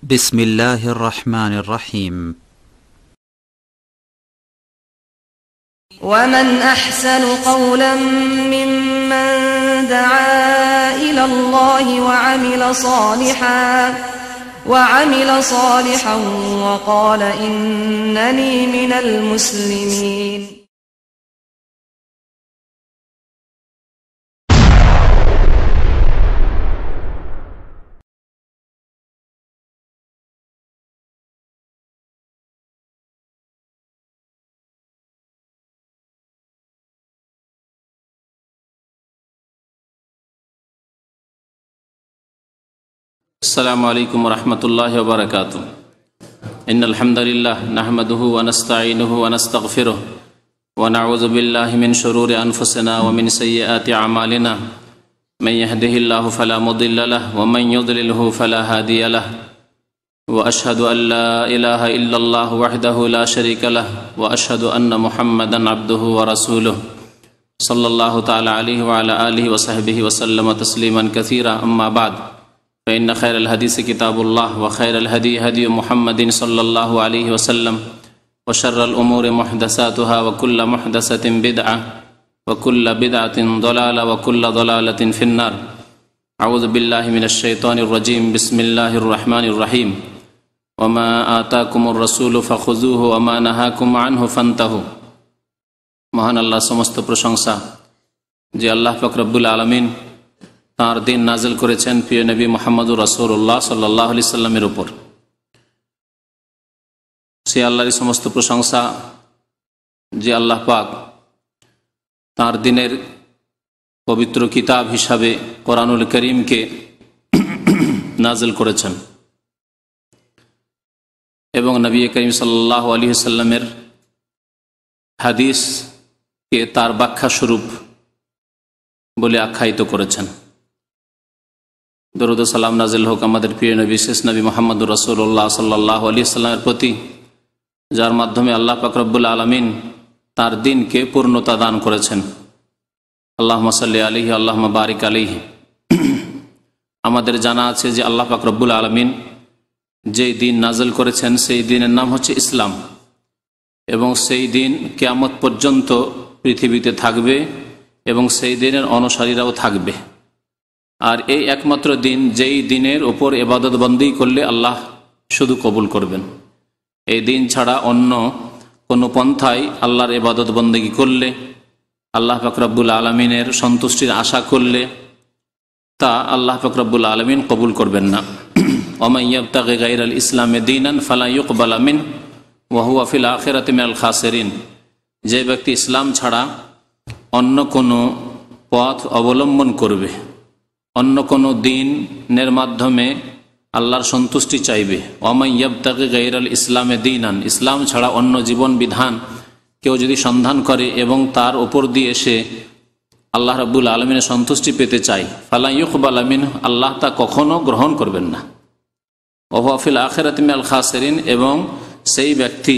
بسم الله الرحمن الرحيم. ومن أحسن قولا ممن دعا إلى الله وعمل صالحا وقال إنني من المسلمين. السلام عليكم ورحمة الله وبركاته. إن الحمد لله نحمده ونستعينه ونستغفره ونعوذ بالله من شرور أنفسنا ومن سيئات أعمالنا من يهده الله فلا مضل له ومن يضلله فلا هادي له وأشهد أن لا إله إلا الله وحده لا شريك له وأشهد أن محمدا عبده ورسوله صلى الله تعالى عليه وعلى آله وصحبه وسلم تسليما كثيرا. أما بعد فإن خير الحديث كتاب الله وخير الهدي هدي محمد صلى الله عليه وسلم وشر الأمور محدثاتها وكل محدثة بدعة وكل بدعة ضلالة وكل ضلالة في النار. أعوذ بالله من الشيطان الرجيم. بسم الله الرحمن الرحيم. وما آتاكم الرسول فخذوه وما نهاكم عنه فانتهوا. মহান আল্লাহ সমস্ত প্রশংসা যে আল্লাহ পাক রব্বুল আলামিন তাঁর দিন নাজিল করেছেন প্রিয় নবী মুহাম্মদুর রাসূলুল্লাহ সাল্লাল্লাহু আলাইহি সাল্লামের উপর। সে আল্লাহরই সমস্ত প্রশংসা যে আল্লাহ পাক তাঁর দিনের পবিত্র কিতাব হিসাবে কোরআনুল করিমকে নাজিল করেছেন এবং নবী করিম সাল্লাল্লাহু আলাইহি সাল্লামের হাদিসকে তার ব্যাখ্যা স্বরূপ বলে আখ্যায়িত করেছেন। দরুদ ও সালাম নাজিল হোক আমাদের প্রিয় নবী শেষ নবী মুহাম্মদুর রাসূলুল্লাহ সাল্লাল্লাহু আলাইহি সাল্লামের প্রতি, যার মাধ্যমে আল্লাহ পাক রব্বুল আলামিন তার দিনকে পূর্ণতা দান করেছেন। আল্লাহুম্মা সাল্লি আলাইহি আল্লাহুম্মা বারিক আলাইহি। আমাদের জানা আছে যে আল্লাহ পাক রব্বুল আলামিন যেই দিন নাজিল করেছেন সেই দিনের নাম হচ্ছে ইসলাম এবং সেই দিন কিয়ামত পর্যন্ত পৃথিবীতে থাকবে এবং সেই দিনের অনুসারীরাও থাকবে। আর এই একমাত্র দিন যেই দিনের ওপর ইবাদত বন্দি করলে আল্লাহ শুধু কবুল করবেন। এই দিন ছাড়া অন্য কোনো পন্থায় আল্লাহর ইবাদত বন্দেগী করলে, আল্লাহ পাক রব্বুল আলামিনের সন্তুষ্টির আশা করলে তা আল্লাহ পাক রব্বুল আলামিন কবুল করবেন না। ওয়া ইয়াবতাগি গায়রাল ইসলামি দীনান ফালা ইউকবালা মিনহু ওয়া হুয়া ফিল আখিরাতি মিনাল খাসিরিন। যে ব্যক্তি ইসলাম ছাড়া অন্য কোনো পথ অবলম্বন করবে, অন্য কোনো দিনের মাধ্যমে আল্লাহর সন্তুষ্টি চাইবে, ওয়ামান ইয়াবতাগি গায়রাল ইসলামে দীনান, ইসলাম ছাড়া অন্য জীবন বিধান কেউ যদি সন্ধান করে এবং তার উপর দিয়ে সে আল্লাহ রাব্বুল আলামিনের সন্তুষ্টি পেতে চায়, ফালা ইউকবালা মিনহু, আল্লাহ তা কখনো গ্রহণ করবেন না। ওয়া হুয়া ফিল আখিরাতি মিনাল খাসিরিন, এবং সেই ব্যক্তি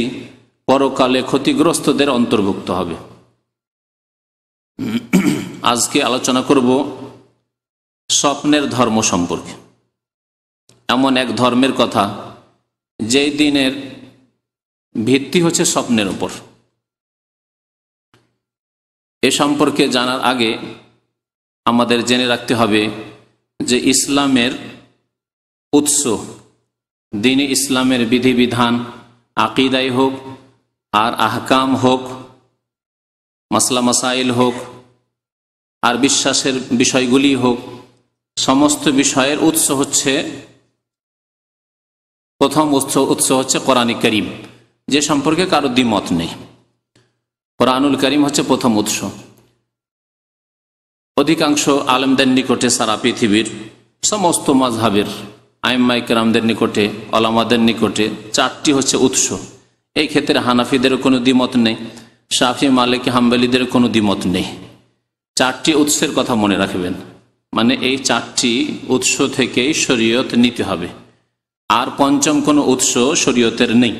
পরকালে ক্ষতিগ্রস্তদের অন্তর্ভুক্ত হবে। আজকে আলোচনা করব স্বপ্নের ধর্ম সম্পর্কে। এমন এক ধর্মের কথা যেই দিনের ভিত্তি হচ্ছে স্বপ্নের উপর। এ সম্পর্কে জানার আগে আমাদের জেনে রাখতে হবে যে ইসলামের উৎস, দ্বীনে ইসলামের বিধিবিধান, আকিদাই হোক আর আহকাম হোক, মাসলা মাসাইল হোক আর বিশ্বাসের বিষয়গুলি হোক, সমস্ত বিষয়ের উৎস হচ্ছে, প্রথম উৎস হচ্ছে কোরআন কারীম, যে সম্পর্কে কারো দ্বিমত নেই। কোরআনুল কারীম হচ্ছে প্রথম উৎস। অধিকাংশ আলেমদের নিকটে সারা পৃথিবীর সমস্ত মাযহাবের আইম্মায়ে কেরামদের নিকটে, ওলামাদের নিকটে চারটি হচ্ছে উৎস। এই ক্ষেত্রে হানাফিদের কোনো দ্বিমত নেই, শাফি, মালিকি, হাম্বলীদের কোনো দ্বিমত নেই। চারটি উৎসের কথা মনে রাখবেন, মানে এই চারটি উৎস থেকেই শরীয়ত নিতে হবে, আর পঞ্চম কোনো উৎস শরীয়তের নেই।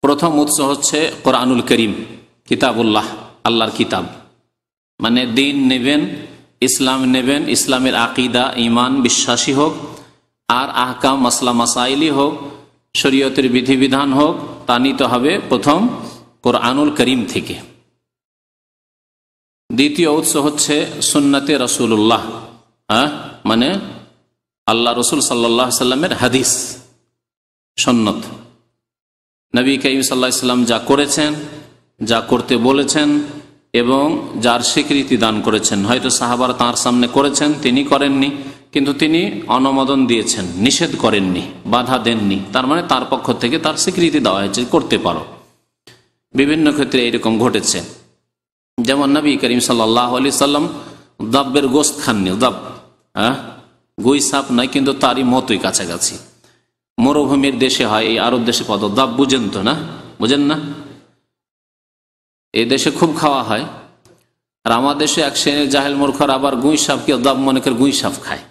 প্রথম উৎস হচ্ছে কোরআনুল করিম, কিতাবুল্লাহ, আল্লাহর কিতাব। মানে দিন নেবেন, ইসলাম নেবেন, ইসলামের আকিদা, ইমান, বিশ্বাসী হোক, আর আহকাম মাসলা মাসাইলি হোক, শরীয়তের বিধিবিধান হোক, তা নিতে হবে প্রথম কোরআনুল করিম থেকে। দ্বিতীয় উৎস হচ্ছে সুন্নতে রাসূলুল্লাহ, মানে আল্লাহ রসুল সাল্লাল্লাহু আলাইহি সাল্লামের হাদিস, সুন্নত। নবী করিম সাল্লাল্লাহু আলাইহি সাল্লাম যা করেছেন, যা করতে বলেছেন এবং যার স্বীকৃতি দান করেছেন, হয়তো সাহাবারা তাঁর সামনে করেছেন, তিনি করেননি, কিন্তু তিনি অনুমোদন দিয়েছেন, নিষেধ করেননি, বাধা দেননি, তার মানে তার পক্ষ থেকে তার স্বীকৃতি দেওয়া হয়েছে, করতে পারো। বিভিন্ন ক্ষেত্রে এরকম ঘটেছে। যেমন নবী করিম সাল্লাল্লাহু আলাইহি সাল্লাম দাব্বের গোশত খাননি। দাব গুই সাপ নয়, কিন্তু তারই মতোই কাছাকাছি। মরুভূমির দেশে হয়, এই আরব দেশে কত দাব বুঝেন তো না? বুঝেন না? এই দেশে খুব খাওয়া হয়। আর আমার দেশে এক শ্রেণীর জাহেল মূর্খর আবার গুই সাপকে দাব মনে করে গুই সাপ খায়।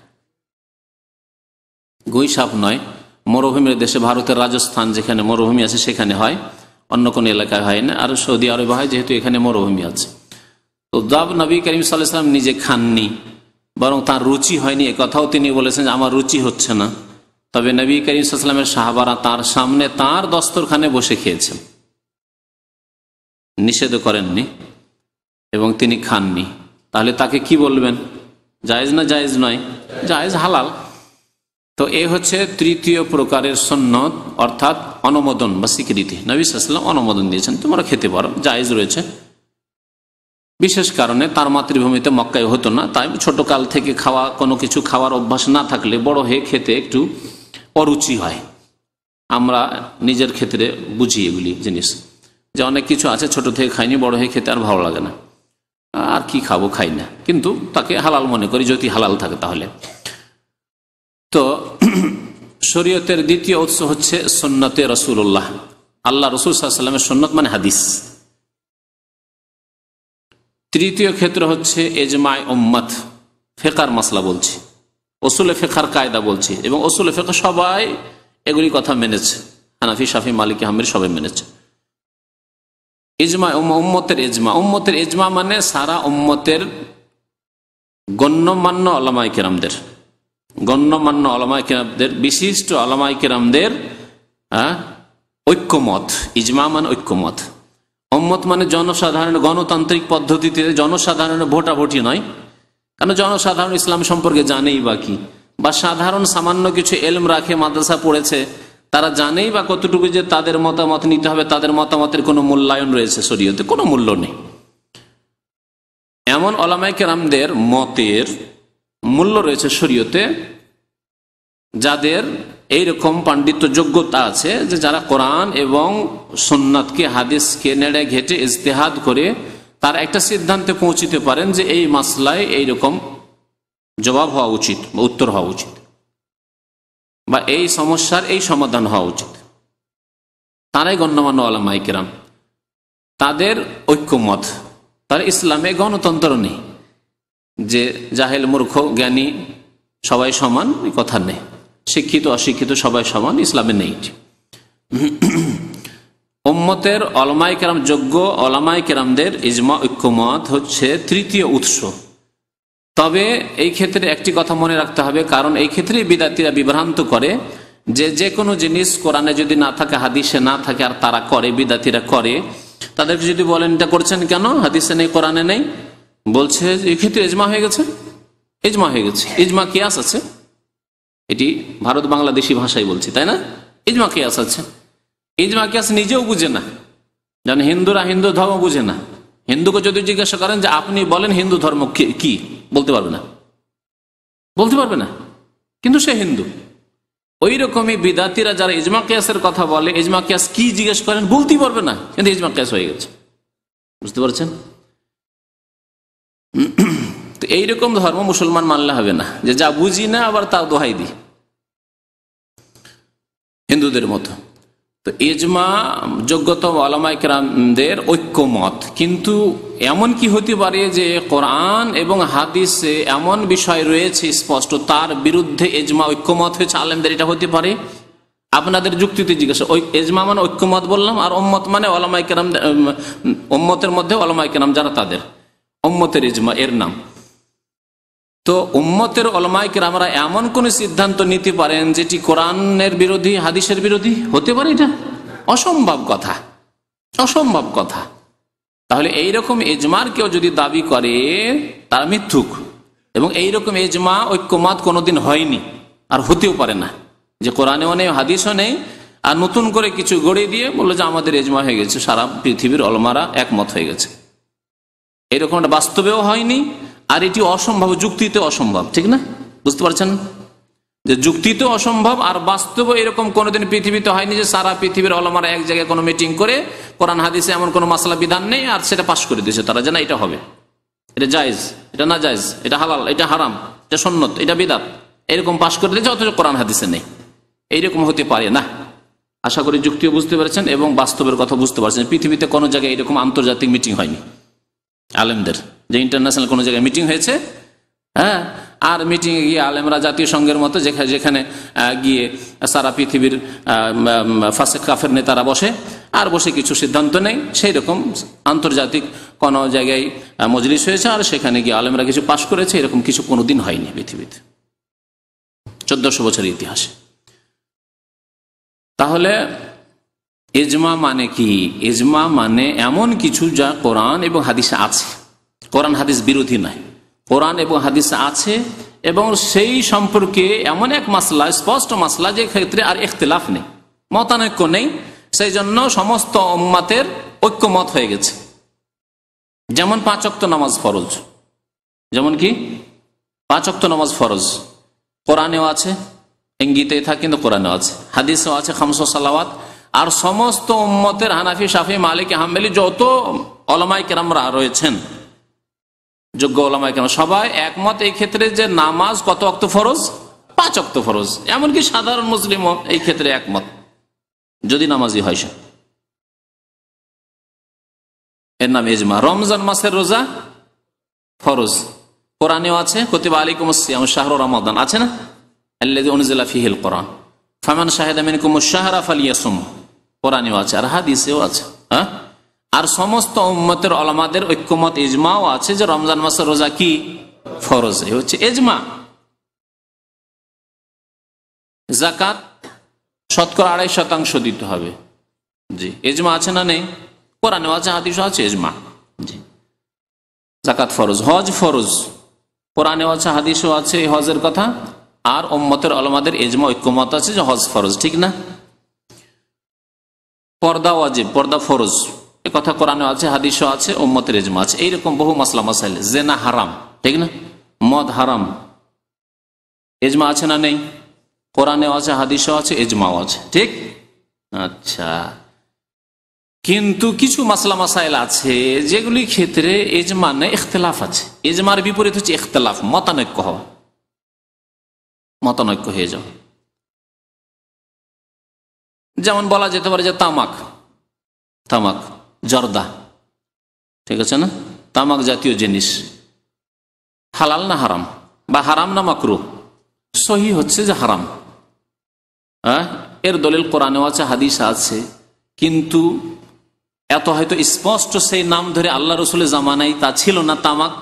গুই সাপ নয়, মরুভূমির দেশে, ভারতের রাজস্থান যেখানে মরুভূমি আছে সেখানে হয়, অন্য কোনো এলাকায় হয় না। আর সৌদি আরবে হয়, যেহেতু এখানে মরুভূমি আছে। তো দাব নবী করিম সাল্লাল্লাহু আলাইহি সাল্লাম নিজে খাননি, বরং তার রুচি হয়নি, এ কথাও তিনি বলেছেন যে আমার রুচি হচ্ছে না। তবে নবী করিম সাল্লাল্লাহু আলাইহি সাল্লামের সাহাবারা তার সামনে তার দস্তরখানে বসে খেয়েছেন, নিষেধ করেননি এবং তিনি খাননি। তাহলে তাকে কি বলবেন? জায়েজ না জায়েজ নয়? জায়েজ, হালাল। তো এই হচ্ছে তৃতীয় প্রকারের সুন্নত, অর্থাৎ অনুমোদন বা স্বীকৃতি। নবী সাল্লাল্লাহু আলাইহি ওয়াসাল্লাম অনুমোদন দিয়েছেন, তোমরা খেতে পারো, জায়েজ রয়েছে। বিশেষ কারণে তার মাতৃভূমিতে মক্কায় হতো না, তাই ছোট কাল থেকে কোনো কিছু খাওয়ার অভ্যাস না থাকলে বড় হয়ে খেতে একটু অরুচি হয়। আমরা নিজের ক্ষেত্রে বুঝি এগুলি জিনিস, যে অনেক কিছু আছে ছোট থেকে খাইনি, বড় হয়ে খেতে আর ভালো লাগে না, আর কি খাবো, খাই না, কিন্তু তাকে হালাল মনে করি যদি হালাল থাকে তাহলে। তো শরীয়তের দ্বিতীয় উৎস হচ্ছে সুন্নতে রাসূলুল্লাহ, আল্লাহ রসুল সাল্লাল্লাহু আলাইহি ওয়াসাল্লামের সুন্নত মানে হাদিস। তৃতীয় ক্ষেত্র হচ্ছে ইজমায়ে উম্মত, ফিকহের মাসলা বলছি, উসুলে ফিকহের কায়দা বলছি, এবং উসুলে ফিকহ সবাই এগুলি কথা মেনেছে, হানাফি, শাফি, মালিকি, হাম্বলি সবাই মেনেছে। ইজমা, উম্মতের ইজমা, উম্মতের ইজমা মানে সারা উম্মতের গণ্যমান্য উলামায়ে কেরামদের, গণ্যমান্য উলামায়ে কেরামদের, বিশিষ্ট উলামায়ে কেরামদের ঐক্যমত। ইজমা মানে ঐক্যমত। উম্মত মানে জনসাধারণ, গণতান্ত্রিক পদ্ধতিতে জনসাধারণের ভোটাভুটি নয়, কারণ জনসাধারণ ইসলাম সম্পর্কে জানেই বা কি, বা সাধারণ সামান্য কিছু এলম রাখে, মাদ্রাসা পড়েছে, তারা জানেই বা কতটুকু যে তাদের মতামত নিতে হবে, তাদের মতামতের কোনো মূল্যায়ন রয়েছে শরীয়তে? কোনো মূল্য নেই। এমন উলামায়ে কেরামদের মতের মূল্য রয়েছে শরীয়তে, যাদের এইরকম পাণ্ডিত্য যোগ্যতা আছে যে যারা কোরআন এবং সুন্নাতকে, হাদিসকে নেড়ে ঘেটে ইজতিহাদ করে তার একটা সিদ্ধান্তে পৌঁছিতে পারেন যে এই মাসলায় এইরকম জবাব হওয়া উচিত বা উত্তর হওয়া উচিত, বা এই সমস্যার এই সমাধান হওয়া উচিত। তারাই গণ্যমান্য উলামায়ে কেরাম, তাদের ঐক্যমত। তার ইসলামে গণতন্ত্র নেই যে জাহেল মূর্খ জ্ঞানী সবাই সমান, এই কথা নেই। শিক্ষিত অশিক্ষিত সবাই সমান, ইসলামে নেই। উম্মতের উলামায়ে কেরাম, যোগ্য উলামায়ে কেরামদের ইজমা, ঐক্যমত হচ্ছে তৃতীয় উৎস। তবে এই ক্ষেত্রে একটি কথা মনে রাখতে হবে, কারণ এই ক্ষেত্রে বিদাতীরা বিভ্রান্ত করে যে কোনো জিনিস কোরআনে যদি না থাকে, হাদিসে না থাকে, আর তারা করে, বিদাতীরা করে, তাদেরকে যদি বলেন এটা করছেন কেন, হাদিসে নেই, কোরআনে নেই, বলছে এই ক্ষেত্রে ইজমা হয়ে গেছে। ইজমা হয়ে গেছে, ইজমা কিয়াস আছে, এটি ভারত বাংলাদেশি ভাষায় বলছি, তাই না? ইজমা কিয়াস আছে। ইজমা কিয়াস নিজেও বুঝে না, যেন হিন্দুরা হিন্দু ধর্ম বুঝে না। হিন্দুকে যদি জিজ্ঞাসা করেন যে আপনি বলেন হিন্দু ধর্ম কি, বলতে পারবে না, বলতে পারবে না, কিন্তু সে হিন্দু। ওই রকমই বিদাতীরা যারা ইজমা কিয়াসের কথা বলে, ইজমা কিয়াস কি জিজ্ঞেস করেন, বলতেই পারবে না, কিন্তু ইজমা কিয়াস হয়ে গেছে। বুঝতে পারছেন? তো এইরকম ধর্ম মুসলমান মানলে হবে না, যে যা বুঝি না আবার তা দোহাই দিই, হিন্দুদের মতো। তো ইজমা যোগ্যতা উলামায়ে কেরামদের ঐক্যমত, কিন্তু এমন কি হতে পারে যে কোরআন এবং হাদিসে এমন বিষয় রয়েছে স্পষ্ট, তার বিরুদ্ধে ইজমা ঐক্যমত হয়েছে আলেমদের, এটা হতে পারে? আপনাদের যুক্তিতে জিজ্ঞাসা। ওই ইজমা মানে ঐক্যমত বললাম, আর উম্মত মানে উলামায়ে কেরাম, উম্মতের মধ্যে উলামায়ে কেরাম যারা, তাদের উম্মতের ইজমা এর নাম। তো উম্মতের উলামায়ে কেরামরা এমন কোন সিদ্ধান্ত নিতে পারেন যেটি কোরআনের বিরোধী, হাদিসের বিরোধী হতে পারে? এটা অসম্ভব কথা, অসম্ভব কথা। তাহলে এইরকম এজমার কেউ যদি দাবি করে তারা মিথ্যুক, এবং এইরকম এজমা ঐক্যমত কোনোদিন হয়নি আর হতেও পারে না, যে কোরআনেও নেই হাদিসও নেই আর নতুন করে কিছু গড়ে দিয়ে বললো যে আমাদের এজমা হয়ে গেছে, সারা পৃথিবীর উলামারা একমত হয়ে গেছে। এরকম একটা বাস্তবেও হয়নি, আর এটি অসম্ভব, যুক্তিতে অসম্ভব, ঠিক না? বুঝতে পারছেন যে যুক্তিতে অসম্ভব আর বাস্তবে এরকম কোনোদিন পৃথিবীতে হয়নি যে সারা পৃথিবীর উলামারা এক জায়গায় কোনো মিটিং করে কোরআন হাদিসে এমন কোনো মাসলা বিধান নেই আর সেটা পাশ করে দিয়েছে তারা, যে না এটা হবে, এটা জায়েজ, এটা না জায়েজ, এটা হালাল, এটা হারাম, এটা সুন্নত, এটা বিদআত, এরকম পাশ করে দিয়েছে, অথচ কোরআন হাদিসে নেই। এইরকম হতে পারে না। আশা করি যুক্তিও বুঝতে পেরেছেন এবং বাস্তবের কথা বুঝতে পারছেন। পৃথিবীতে কোনো জায়গায় এরকম আন্তর্জাতিক মিটিং হয়নি আলেমদের, যে ইন্টারন্যাশনাল কোনো জায়গায় মিটিং হয়েছে, হ্যাঁ, আর মিটিংয়ে গিয়ে আলেমরা জাতীয় সংঘের মতো যেখানে গিয়ে সারা পৃথিবীর ফাসেক কাফের নেতারা বসে আর বসে কিছু সিদ্ধান্ত নেই, সেই রকম আন্তর্জাতিক কোনো জায়গায় মজলিস হয়েছে আর সেখানে গিয়ে আলেমরা কিছু পাশ করেছে, এরকম কিছু কোনোদিন হয়নি পৃথিবীতে 1400 বছরের ইতিহাসে। তাহলে ইজমা মানে কি? ইজমা মানে এমন কিছু যা কোরআন এবং হাদিসে আছে, কোরআন হাদিস বিরোধী নয়, কোরআন এবং হাদিসে আছে এবং সেই সম্পর্কে এমন এক মাসলা, স্পষ্ট মাসলা, যে ক্ষেত্রে আর ইখতিলাফ নেই, মতানৈক্য নেই, সেই জন্য সমস্ত উম্মতের ঐক্যমত হয়ে গেছে। যেমন 5 ওয়াক্ত নামাজ ফরজ, যেমন কি 5 ওয়াক্ত নামাজ ফরজ, কোরআনেও আছে, ইঙ্গিতে থাকে কিন্তু কোরআনেও আছে, হাদিসেও আছে 5 সালাওয়াত। আর সমস্ত উম্মতের হানাফি, শাফি, মালিকি, হাম্বলি যত উলামায়ে কেরামরা রয়েছেন, যোগ্য উলামায়ে কেরাম, সবাই একমত এই ক্ষেত্রে যে নামাজ কত ওয়াক্ত ফরজ? 5 ওয়াক্ত ফরজ। এমনকি সাধারণ মুসলিমও এই ক্ষেত্রে একমত, যদি নামাজি হয় সে, এর নাম ইজমা। রমজান মাসের রোজা ফরজ, কোরআনেও আছে, কুতিবা আলাইকুমুস সিয়াম শাহরু রমাদান, আছে না? আল্লাযী উনজিলা ফীহিল কোরআন ফামান শাহিদা মিনকুমুশ শাহরা ফালিয়াসুম, কোরআনেও আছে আর হাদিসেও আছে। হ্যাঁ, আর সমস্ত উম্মতের উলামাদের ঐক্যমত, ইজমাও আছে যে রমজান মাসের রোজা কি ফরজ, এই হচ্ছে ইজমা। যাকাত শতকরা 2.5% দিতে হবে, জি, ইজমা আছে না নেই? কোরআনেও আছে, হাদিসেও আছে, ইজমা, জি, যাকাত ফরজ। হজ ফরজ, কোরআনেও আছে, হাদিসেও আছে এই হজের কথা, আর উম্মতের উলামাদের ইজমা, ঐক্যমত আছে যে হজ ফরজ, ঠিক না? পর্দা ওয়াজিব, পর্দা ফরজ, এ কথা কোরআনেও আছে, হাদিসেও আছে, উম্মতের ইজমা আছে। এইরকম বহু মাসলা মাসাইল। জেনা হারাম, ঠিক না? মদ হারাম, ইজমা আছে না নেই? কোরআনেও আছে, হাদিসেও আছে, ইজমাও আছে, ঠিক? আচ্ছা, কিন্তু কিছু মাসলা মাসাইল আছে যেগুলির ক্ষেত্রে ইজমা নেই, ইখতিলাফ আছে। ইজমার বিপরীত হচ্ছে ইখতিলাফ, মতানৈক্য হওয়া, মতানৈক্য হয়ে যাও। যেমন বলা যেতে পারে যে তামাক, তামাক জর্দা, ঠিক আছে না? তামাক জাতীয় জিনিস হালাল না হারাম, বা হারাম না মাকরুহ? সহি হচ্ছে যে হারাম। হ্যাঁ, এর দলিল কোরআনেও আছে, হাদিস আছে, কিন্তু এত হয়তো স্পষ্ট সেই নাম ধরে আল্লাহ রসুলের জামানায় তা ছিল না, তামাক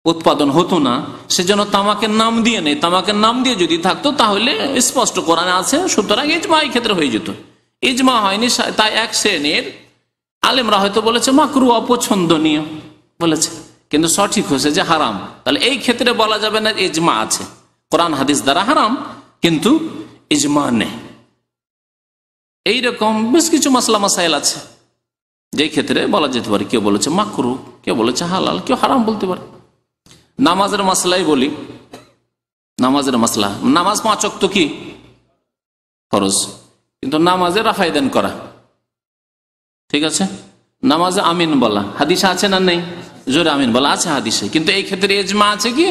উৎপাদন হতো না, সেজন্য তামাকের নাম দিয়ে নেই। তামাকের নাম দিয়ে যদি থাকতো তাহলে স্পষ্ট কোরআনে আছে, সুতরাং ইজমা এই ক্ষেত্রে হয়ে যেত। ইজমা হয়নি, তাই এক শ্রেণীর আলেমরা হয়তো বলেছে মাকরুহ, অপছন্দনীয় বলেছে, কিন্তু সঠিক হয়েছে যে হারাম। তাহলে এই ক্ষেত্রে বলা যাবে না ইজমা আছে, কোরআন হাদিস দ্বারা হারাম, কিন্তু ইজমা নেই। এইরকম বেশ কিছু মাসলা মাসাইল আছে যে ক্ষেত্রে বলা যেতে পারে কেউ বলেছে মাকরুহ, কেউ বলেছে হালাল, কেউ হারাম বলতে পারে। নামাজের মাসলাই বলি, নামাজের মাসলা, নামাজ 5 ওয়াক্ত কি ফরজ, কিন্তু নামাজে রাফাইদান করা, ঠিক আছে? নামাজে আমিন বলা, হাদিসে আছে না নেই? জোরে আমিন বলা আছে হাদিসে, কিন্তু এই ক্ষেত্রে ইজমা আছে কি?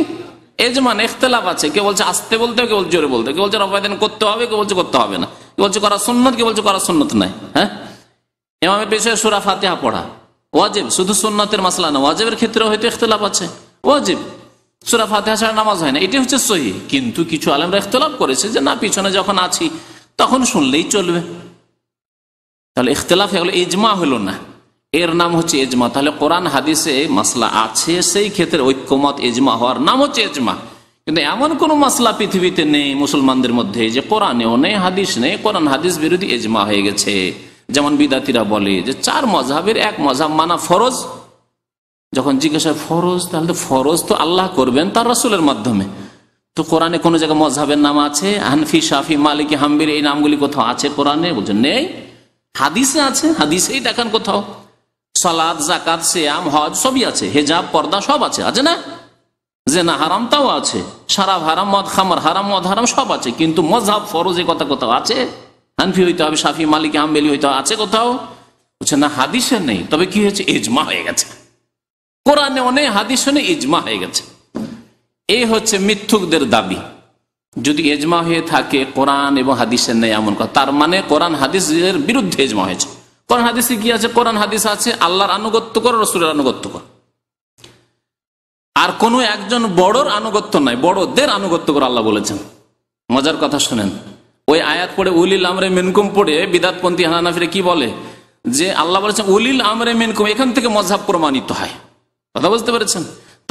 ইজমা না, ইখতিলাফ আছে। কেউ বলছে আসতে বলতে, কেউ বলছে জোরে বলতে, কেউ বলছে রাফাইদান করতে হবে, কেউ বলছে করতে হবে না, কেউ বলছে করা সুন্নত, কেউ বলছে করা সুন্নত নাই। হ্যাঁ, ইমামের পেছনে সূরা ফাতিহা পড়া ওয়াজিব, শুধু সুন্নতের মাসলা না, ওয়াজিবের ক্ষেত্রেও হয়তো ইখতিলাফ আছে। ওয়াজিব সূরা ফাতিহা ছাড়া নামাজ হয় না, এটি হচ্ছে সহি। কিন্তু কিছু আলেমরা ইখতিলাফ করেছে যে না, পিছনে যখন আছি তখন শুনলেই চলবে। তাহলে ইখতিলাফ হলো, ইজমা হলো না। এর নাম হচ্ছে এজমা। তাহলে কোরআন হাদিসে মাসলা আছে, সেই ক্ষেত্রে ঐক্যমত এজমা হওয়ার নাম হচ্ছে এজমা। কিন্তু এমন কোন মাসলা পৃথিবীতে নেই মুসলমানদের মধ্যে যে কোরআনেও নেই, হাদিস নেই, কোরআন হাদিস বিরোধী এজমা হয়ে গেছে। যেমন বিদাতিরা বলে যে 4 মযহাবের এক মযহাব মানা ফরজ। যখন জিজ্ঞাসা ফরজ, তাহলে তো ফরজ তো আল্লাহ করবেন তার রাসূলের মাধ্যমে, তো কোরআনে কোন জায়গায় মযহাবের নাম আছে? হানফি, শাফি, মালিকি, হাম্বলি এই নামগুলি কোথাও আছে কোরআনে? বলছেন নেই। হাদিসে আছে, হাদিসেই দেখান কোথাও। সালাত, যাকাত, সিয়াম, হজ সবই আছে, হিজাব, পর্দা সব আছে, আছে না? জেনা হারাম তাও আছে, শরাব হারাম, মদ খামর হারাম, মদ হারাম সব আছে, কিন্তু মযহাব ফরজ এই কথা কোথাও আছে? হানফি হইতে হবে, শাফি, মালিকি, হাম্বলি হইতে হবে, আছে কোথাও? বলছে না, হাদিসে নেই। তবে কি হয়েছে? ইজমা হয়ে গেছে। কোরআনেও নেই, হাদিসে নেই, ইজমা হয়ে গেছে। এই হচ্ছে মিথ্যুকদের দাবি। যদি ইজমা হয়ে থাকে কোরআন এবং হাদিসের নেই এমন কথা, তার মানে কোরআন হাদিসের বিরুদ্ধে ইজমা হয়েছে। কোরআন হাদিসে কি আছে? কোরআন হাদিস আছে আল্লাহর আনুগত্য করো, রাসূলের আনুগত্য করো। আর কোন একজন বড়র আনুগত্য নাই, বড়দের আনুগত্য করো আল্লাহ বলেছেন। মজার কথা শুনেন, ওই আয়াত পড়ে উলিল আমরে মিনকুম পড়ে বিদাতপন্থী হানাফিরা কি বলে যে আল্লাহ বলেছেন উলিল আমরে মিনকুম, এখান থেকে মযহাব প্রমাণিত হয়। কথা বুঝতে পেরেছেন?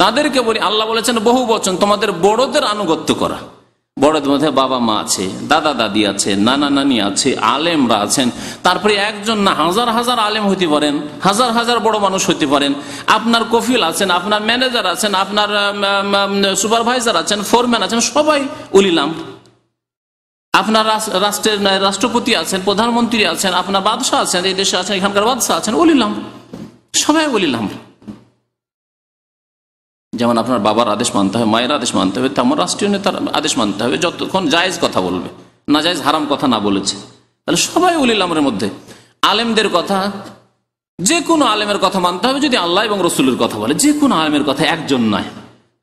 তাদেরকে বলি আল্লাহ বলেছেন বহু বচন, তোমাদের বড়দের আনুগত্য করা। বড়দের মধ্যে বাবা মা আছে, দাদা দাদি আছে, নানা নানি আছে, আলেমরা আছেন। তারপরে একজন না, হাজার হাজার আলেম হইতে পারেন, হাজার হাজার বড় মানুষ হইতে পারেন। আপনার কফিল আছেন, আপনার ম্যানেজার আছেন, আপনার সুপারভাইজার আছেন, ফোরম্যান আছেন, সবাই উলিল আমর। আপনার রাষ্ট্রের রাষ্ট্রপতি আছেন, প্রধানমন্ত্রী আছেন, আপনার বাদশাহ আছেন, এই দেশে আছেন, এখানকার বাদশাহ আছেন, উলিল আমর, সবাই উলিল আমর। যেমন আপনার বাবার আদেশ মানতে হবে, মায়ের আদেশ মানতে হবে, তেমন রাষ্ট্রীয় নেতার আদেশ মানতে হবে, যতক্ষণ জায়েজ কথা বলবে, না জায়েজ হারাম কথা না বলেছে। তাহলে সবাই উলিল আমরের মধ্যে। আলেমদের কথা, যে কোনো আলেমের কথা মানতে হবে যদি আল্লাহ এবং রসুলের কথা বলে, যে কোনো আলেমের কথা, একজন নয়।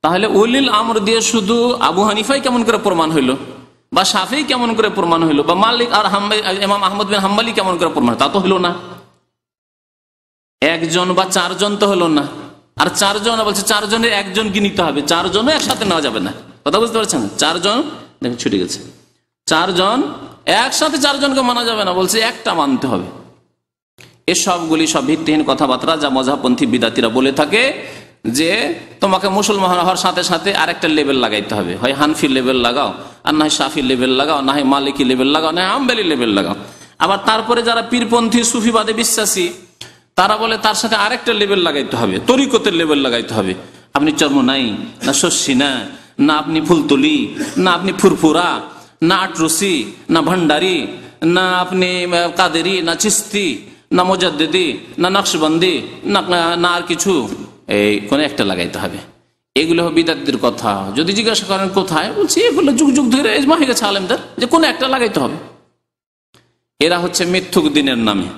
তাহলে উলিল আমর দিয়ে শুধু আবু হানিফাই কেমন করে প্রমাণ হইল, বা শাফি কেমন করে প্রমাণ হইল, বা মালিক আর ইমাম আহমদ বিন হাম্বলি কেমন করে প্রমাণ, তা তো হইল না। একজন বা 4 জন তো হলো না। আর 4 জন বলছে 4 জনের একজনকে নিতে হবে, 4 জনও একসাথে নেওয়া যাবে না। কথা বুঝতে পারছেন? 4 জন দেখুন ছুটে গেছে, 4 জন একসাথে 4 জনকে মানা যাবে না, বলছে একটা মানতে হবে। এসবগুলি সব ভিত্তিহীন কথাবার্তা যা মযহাবপন্থী বিদাতিরা বলে থাকে, যে তোমাকে মুসলমান হওয়ার সাথে সাথে আরেকটা লেভেল লাগাইতে হবে, হয় হানফি লেভেল লাগাও, আর না হয় শাফি লেভেল লাগাও, না হয় মালিকি লেভেল লাগাও, না হয় হাম্বলি লেভেল লাগাও। আবার তারপরে যারা পীরপন্থী সুফিবাদে বিশ্বাসী, তারা বলে তার সাথে আরেকটা লেভেল লাগাইতে হবে, তরিকতের লেভেল লাগাইতে হবে। আপনি চর্মনাই, না শস্যিনা, না আপনি ফুলতলি, না আপনি ফুরফুরা, না আটরসি, না ভান্ডারি, না আপনি কাদেরি, না চিস্তি, না মুজাদ্দিদি, না নকশবন্দি, না আর কিছু, এই কোন একটা লাগাইতে হবে। এগুলো বিদাতদের কথা। যদি জিজ্ঞাসা করেন কোথায়, বলছি এগুলো যুগ যুগ ধরে ইজমা হয়ে গেছে আলেমদের যে কোন একটা লাগাইতে হবে। এরা হচ্ছে মিথ্যুক দিনের নামে।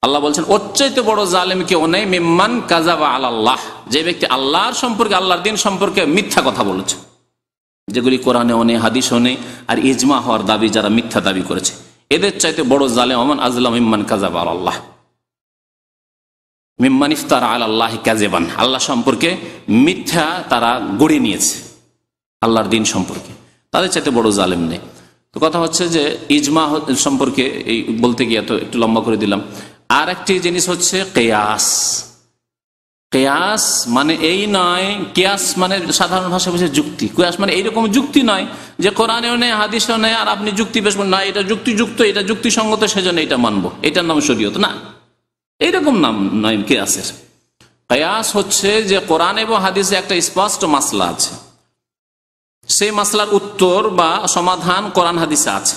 আল্লাহ বলছেন ওর চাইতে বড় জালেম কেউ নেই, মিম্মান কাযাবা আলাল্লাহ, যে ব্যক্তি আল্লাহর সম্পর্কে, আল্লাহর দিন সম্পর্কে মিথ্যা কথা বলেছে, যেগুলি কোরআনেও নেই, হাদিসেও নেই, আর ইজমা হওয়ার দাবি যারা মিথ্যা দাবি করেছে, এদের চাইতে বড় জালেম ওমান আযলাম মিম্মান কাযাবা আলাল্লাহ, মিম্মান ইফতারা আলাল্লাহি কাযিবান, আল্লাহ সম্পর্কে মিথ্যা তারা গড়ে নিয়েছে আল্লাহর দিন সম্পর্কে, তাদের চাইতে বড় জালেম নেই। তো কথা হচ্ছে যে ইজমা সম্পর্কে এই বলতে গিয়ে তো একটু লম্বা করে দিলাম। আর একটি জিনিস হচ্ছে কিয়াস। কিয়াস মানে এই নয়, কিয়াস মানে সাধারণ ভাষায় বলছে যুক্তি। কিয়াস মানে এইরকম যুক্তি নয় যে কোরআনেও নেই, হাদিসেও নেই, আর আপনি যুক্তি পেশ করেন, না এটা যুক্তিযুক্ত, এটা যুক্তিসঙ্গত, সেজন্য এটা মানবো, এটার নাম শরীয়ত না, এইরকম নাম নয় কিয়াসের। কিয়াস হচ্ছে যে কোরআন এবং হাদিসে একটা স্পষ্ট মাসলা আছে, সেই মাসলার উত্তর বা সমাধান কোরআন হাদিসে আছে।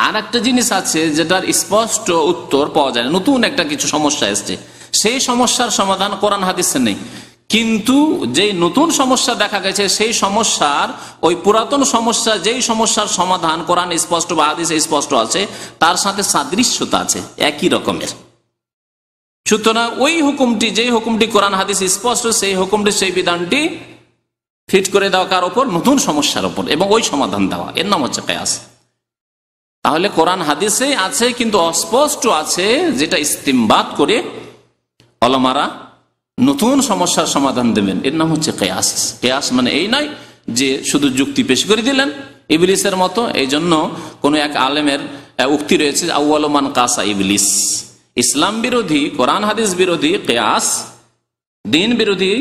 আর একটা জিনিস আছে যেটার স্পষ্ট উত্তর পাওয়া যায়, নতুন একটা কিছু সমস্যা এসছে, সেই সমস্যার সমাধান কোরআন হাদিসে নেই, কিন্তু যেই নতুন সমস্যা দেখা গেছে সেই সমস্যার ওই পুরাতন সমস্যা, যেই সমস্যার সমাধান কোরআন স্পষ্ট বা হাদিসে স্পষ্ট আছে, তার সাথে সাদৃশ্যতা আছে, একই রকমের। সুতরাং ওই হুকুমটি, যেই হুকুমটি কোরআন হাদিস স্পষ্ট, সেই হুকুমটি, সেই বিধানটি ফিট করে দেওয়া কার ওপর? নতুন সমস্যার ওপর, এবং ওই সমাধান দেওয়া, এর নাম হচ্ছে কিয়াস। তাহলে কোরআন হাদিসে আছে কিন্তু অস্পষ্ট আছে, যেটা ইস্তিমবাত করে ওলামারা নতুন সমস্যার সমাধান দেবেন, এর নাম হচ্ছে কিয়াস। কিয়াস মানে এই নয় যে শুধু যুক্তি পেশ করে দিলেন ইবলিসের মতো। এই জন্য কোনো এক আলেমের উক্তি রয়েছে, আউয়ালু মান কাসা ইবলিস, ইসলাম বিরোধী, কোরআন হাদিস বিরোধী কিয়াস, দিন বিরোধী,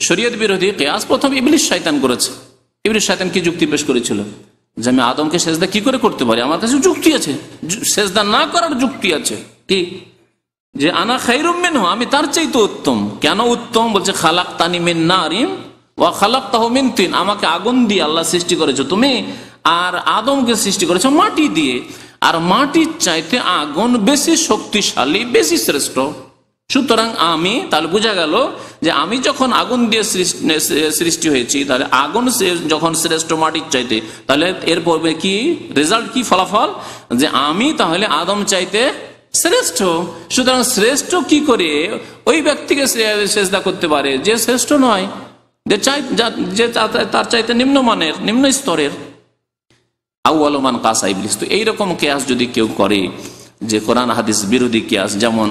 শরীয়ত বিরোধী কিয়াস প্রথম ইবলিস শয়তান করেছে। ইবলিস শয়তান কি যুক্তি পেশ করেছিল? যে আমি আদমকে সেজদা কি করে করতে পারি, আমার কাছে যুক্তি আছে, সেজদা না করার যুক্তি আছে। কি? যে আনা খায়রুম মিনহু, আমি তার চাইতে উত্তম। কেন উত্তম? বলছে খালাকতানি মিন নারিন ওয়া খালাকতাহু মিন তিন, আমাকে আগুন দিয়ে আল্লাহ সৃষ্টি করেছো তুমি, আর আদমকে সৃষ্টি করেছো মাটি দিয়ে, আর মাটির চাইতে আগুন বেশি শক্তিশালী, বেশি শ্রেষ্ঠ। সুতরাং আমি, তাহলে বোঝা গেল যে আমি যখন আগুন দিয়ে সৃষ্টি হয়েছি, তাহলে আগুন যখন শ্রেষ্ঠ মাটির চাইতে, তাহলে এরপর কি রেজাল্ট, কি ফলাফল? যে আমি তাহলে আদম চাইতে শ্রেষ্ঠ। সুতরাং শ্রেষ্ঠ কি করে ওই ব্যক্তিকে সেজদা করতে পারে যে শ্রেষ্ঠ নয়, যে তার চাইতে নিম্নমানের, নিম্ন স্তরের। আউয়ালু মান কাসা ইবলিস। তো এইরকম কিয়াস যদি কেউ করে, যে কোরআন হাদিস বিরোধী কিয়াস, যেমন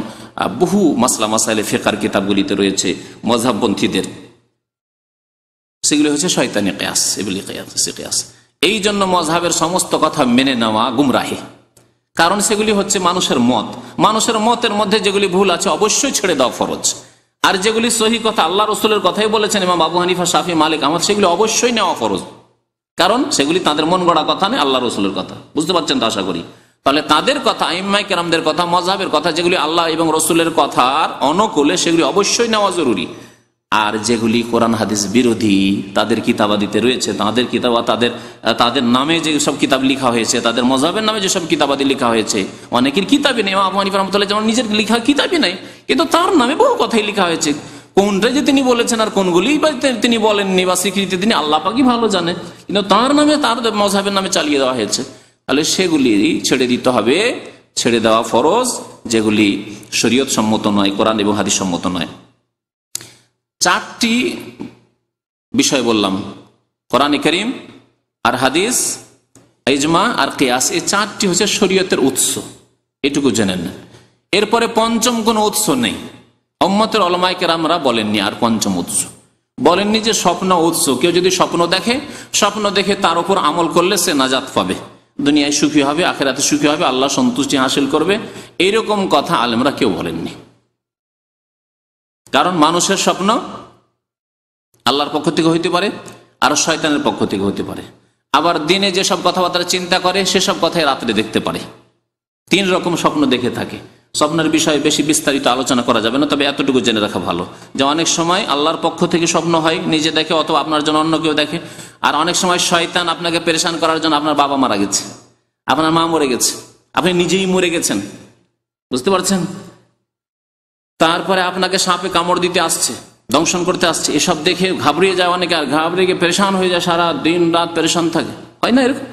বহু মাসলা মাসাইলে ফিকহের কিতাবগুলিতে রয়েছে মযহাবপন্থীদের, সেগুলি হচ্ছে শয়তানি কিয়াস, ইবলি কিয়াস। এই জন্য মযহাবের সমস্ত কথা মেনে নেওয়া গুমরাহি, কারণ সেগুলি হচ্ছে মানুষের মত। মানুষের মতের মধ্যে যেগুলি ভুল আছে অবশ্যই ছেড়ে দেওয়া ফরজ, আর যেগুলি সহি কথা, আল্লাহ রসুলের কথাই বলেছেন ইমাম আবু হানিফা, শাফি, মালিক, আহমদ, সেগুলি অবশ্যই নেওয়া ফরজ, কারণ সেগুলি তাদের মন গড়া কথা নেই, আল্লাহ রসুলের কথা। বুঝতে পারছেন তো আশা করি? তাহলে তাদের কথা, আইম্মায়ে কেরামদের কথা, মযহাবের কথা, যেগুলি আল্লাহ এবং রসুলের কথার অনুকূলে, সেগুলি অবশ্যই নেওয়া জরুরি। আর যেগুলি কোরআন হাদিস বিরোধী, তাদের কিতাবাদিতে রয়েছে, তাদের কিতাব, তাদের নামে যে সব কিতাব লেখা হয়েছে, তাদের মযহাবের নামে যেসব কিতাবাদি লেখা হয়েছে, অনেকের কিতাবই নেই, আবু হানিফা রাহমাতুল্লাহ যেমন নিজের লেখা কিতাবই নেই, কিন্তু তার নামে বহু কথাই লেখা হয়েছে। কোনটা যে তিনি বলেছেন আর কোনগুলি বা তিনি বলেননি বা স্বীকৃতি তিনি আল্লাহ পাকই ভালো জানে, কিন্তু তার নামে, তার মযহাবের নামে চালিয়ে দেওয়া হয়েছে। তাহলে সেগুলি ছেড়ে দিতে হবে, ছেড়ে দেওয়া ফরজ, যেগুলি শরীয়ত সম্মত নয়, কোরআন এবং হাদিস সম্মত নয়। চারটি বিষয় বললাম, কোরআন কারীম আর হাদিস, ইজমা আর কিয়াস, এই চারটি হচ্ছে শরীয়তের উৎস, এটুকু জেনে নেন। এরপরে পঞ্চম কোনো উৎস নেই, উম্মতের উলামায়ে কেরামরা বলেননি। আর পঞ্চম উৎস বলেননি যে স্বপ্ন উৎস। কেউ যদি স্বপ্ন দেখে তার উপর আমল করলে সে নাজাত পাবে, দুনিয়ায় সুখী হবে, আখিরাতে সুখী হবে, আল্লাহ সন্তুষ্টি হাসিল করবে, এইরকম কথা আলেমরা কেউ বলেননি। কারণ মানুষের স্বপ্ন আল্লাহর পক্ষ থেকে হইতে পারে, আর শয়তানের পক্ষ থেকে হইতে পারে। আবার দিনে যেসব কথাবার্তা চিন্তা করে সেসব কথাই রাত্রে দেখতে পারে। তিন রকম স্বপ্ন দেখে থাকে। স্বপ্নের বিষয়ে বেশি বিস্তারিত আলোচনা করা যাবে না, তবে এতটুকু জেনে রাখা ভালো যে অনেক সময় আল্লাহর পক্ষ থেকে স্বপ্ন হয়, নিজে দেখে অথবা আপনার জন্য অন্য কেউ দেখে। আর অনেক সময় শয়তান আপনাকে পেরেশান করার জন্য, আপনার বাবা মারা গেছে, আপনার মা মরে গেছে, আপনি নিজেই মরে গেছেন, বুঝতে পারছেন? তারপরে আপনাকে সাপে কামড় দিতে আসছে, দংশন করতে আসছে, এসব দেখে ঘাবড়িয়ে যায় অনেকে, আর ঘাবড়িয়ে গিয়ে পেরেশান হয়ে যায়, সারা দিন রাত পেরেশান থাকে, হয় না এরকম?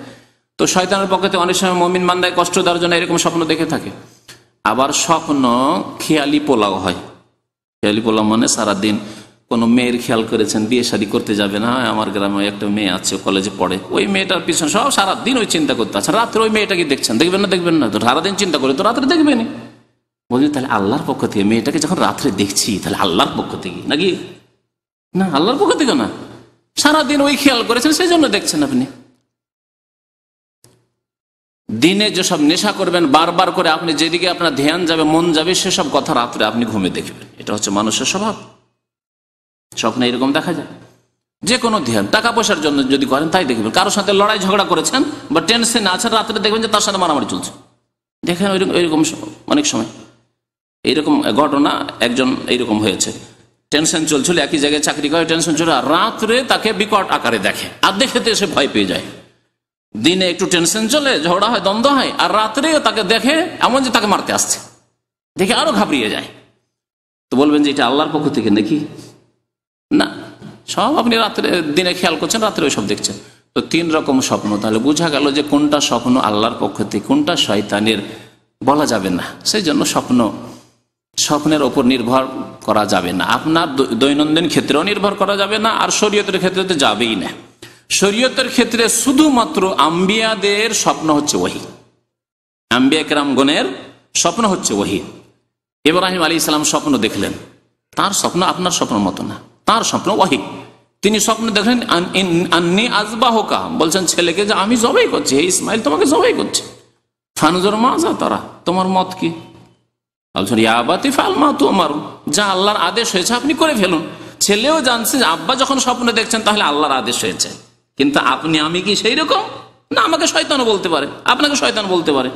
তো শয়তানের পক্ষে অনেক সময় মুমিন বান্দায় কষ্ট দেওয়ার জন্য এরকম স্বপ্ন দেখে থাকে। আবার স্বপ্ন খেয়ালি পোলাও হয়। খেয়ালি পোলাও মানে সারাদিন কোনো মেয়ের খেয়াল করেছেন, বিয়ে শাদী করতে যাবে না, আমার গ্রামে একটা মেয়ে আছে, কলেজে পড়ে, ওই মেয়েটার পিছনে সব সারাদিন ওই চিন্তা করতে আছে, রাত্রে ওই মেয়েটাকে দেখছেন, দেখবেন না? তো সারাদিন চিন্তা করে তো রাত্রে দেখবেনি। বলছেন তাহলে আল্লাহর পক্ষ থেকে মেয়েটাকে যখন রাত্রে দেখছি, তাহলে আল্লাহর পক্ষ থেকে নাকি? না, আল্লাহর পক্ষ থেকে না, সারাদিন ওই খেয়াল করেছেন, সেই জন্য দেখছেন আপনি। দিনে যেসব নেশা করবেন বারবার করে, আপনি যেদিকে আপনার ধ্যান যাবে, মন যাবে, সেসব কথা রাত্রে আপনি ঘুমে দেখবেন। এটা হচ্ছে মানুষের স্বভাব। স্বপ্নে এরকম দেখা যায়। যে কোনো ধ্যান, টাকা পয়সার জন্য যদি করেন তাই দেখবেন। কারোর সাথে লড়াই ঝগড়া করেছেন বা টেনশন আছেন, রাত্রে দেখবেন যে তার সাথে মারামারি চলছে, দেখেন ওইরকম অনেক সময় এইরকম ঘটনা। একজন এইরকম হয়েছে, টেনশন চলছিল, একই জায়গায় চাকরি করে, টেনশন চলে, আর রাত্রে তাকে বিকট আকারে দেখে, আর দেখেতে এসে ভয় পেয়ে যায়। দিনে একটু টেনশন চলে, ঝগড়া হয়, দ্বন্দ্ব হয়, আর রাত্রে তাকে দেখে এমন যে তাকে মারতে আসছে, দেখে আরো ঘাবড়িয়ে যায়। তো বলবেন যে এটা আল্লাহর পক্ষ থেকে নাকি? না, সব আপনি রাত্রে, দিনে খেয়াল করছেন, রাত্রে ওইসব দেখছেন। তো তিন রকম স্বপ্ন। তাহলে বোঝা গেল যে কোনটা স্বপ্ন আল্লাহর পক্ষ থেকে, কোনটা শয়তানের, বলা যাবে না। সেই জন্য স্বপ্নের ওপর নির্ভর করা যাবে না। আপনার দৈনন্দিন ক্ষেত্রেও নির্ভর করা যাবে না, আর শরীয়তের ক্ষেত্রে তো যাবেই না। শরীয়তের ক্ষেত্রে শুধুমাত্র আম্বিয়াদের স্বপ্ন হচ্ছে ওহী, আম্বিয়া কেরামগণের স্বপ্ন হচ্ছে ওহী। ইব্রাহিম আলাইহিস সালাম স্বপ্ন দেখলেন, তার স্বপ্ন আপনার স্বপ্ন মতো না, তার স্বপ্ন ওহী। তিনি স্বপ্ন দেখলেন আন্নী আযবাহুকা, বলছেন ছেলেকে যে আমি জবাই করছি, হে ইসমাইল তোমাকে জবাই করছি। ফানজুর মাজা তারা, তোমার মত কি? বলছেন ইয়া আবাতি ফাল মা তুমার, যা আল্লাহর আদেশ হয়েছে আপনি করে ফেলুন। ছেলেও জানছে যে আব্বা যখন স্বপ্ন দেখছেন তাহলে আল্লাহর আদেশ হয়েছে। কিন্তু আপনি আমি কি সেই রকম? না, আমাকে শয়তানও বলতে পারে, আপনাকে শয়তান বলতে পারে।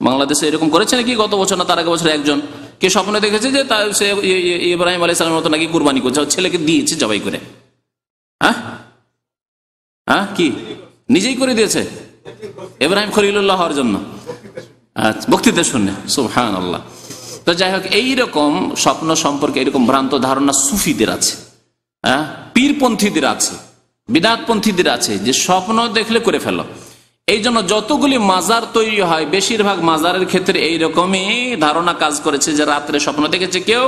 বাংলাদেশে এরকম করেছে নাকি গত বছর না তার আগে বছর একজন কে স্বপ্ন দেখেছে যে সে ইব্রাহিম আলাইহিস সালামের মতো নাকি কুরবানি করছে, ছেলেকে দিয়েছে জবাই করে। কি নিজেই করে দিয়েছে ইব্রাহিম খলিলুল্লাহ হওয়ার জন্য? বক্তৃতা শুনে সুবহানাল্লাহ। তো যাই হোক, এইরকম স্বপ্ন সম্পর্কে এরকম ভ্রান্ত ধারণা সুফিদের আছে, পীরপন্থীদের আছে, বিদআতপন্থীদের আছে, যে স্বপ্ন দেখলে করে ফেলো। এই জন্য যতগুলি মাজার তৈরি হয় বেশিরভাগ মাজারের ক্ষেত্রে এইরকমই ধারণা কাজ করেছে, যে রাত্রে স্বপ্ন দেখেছে কেউ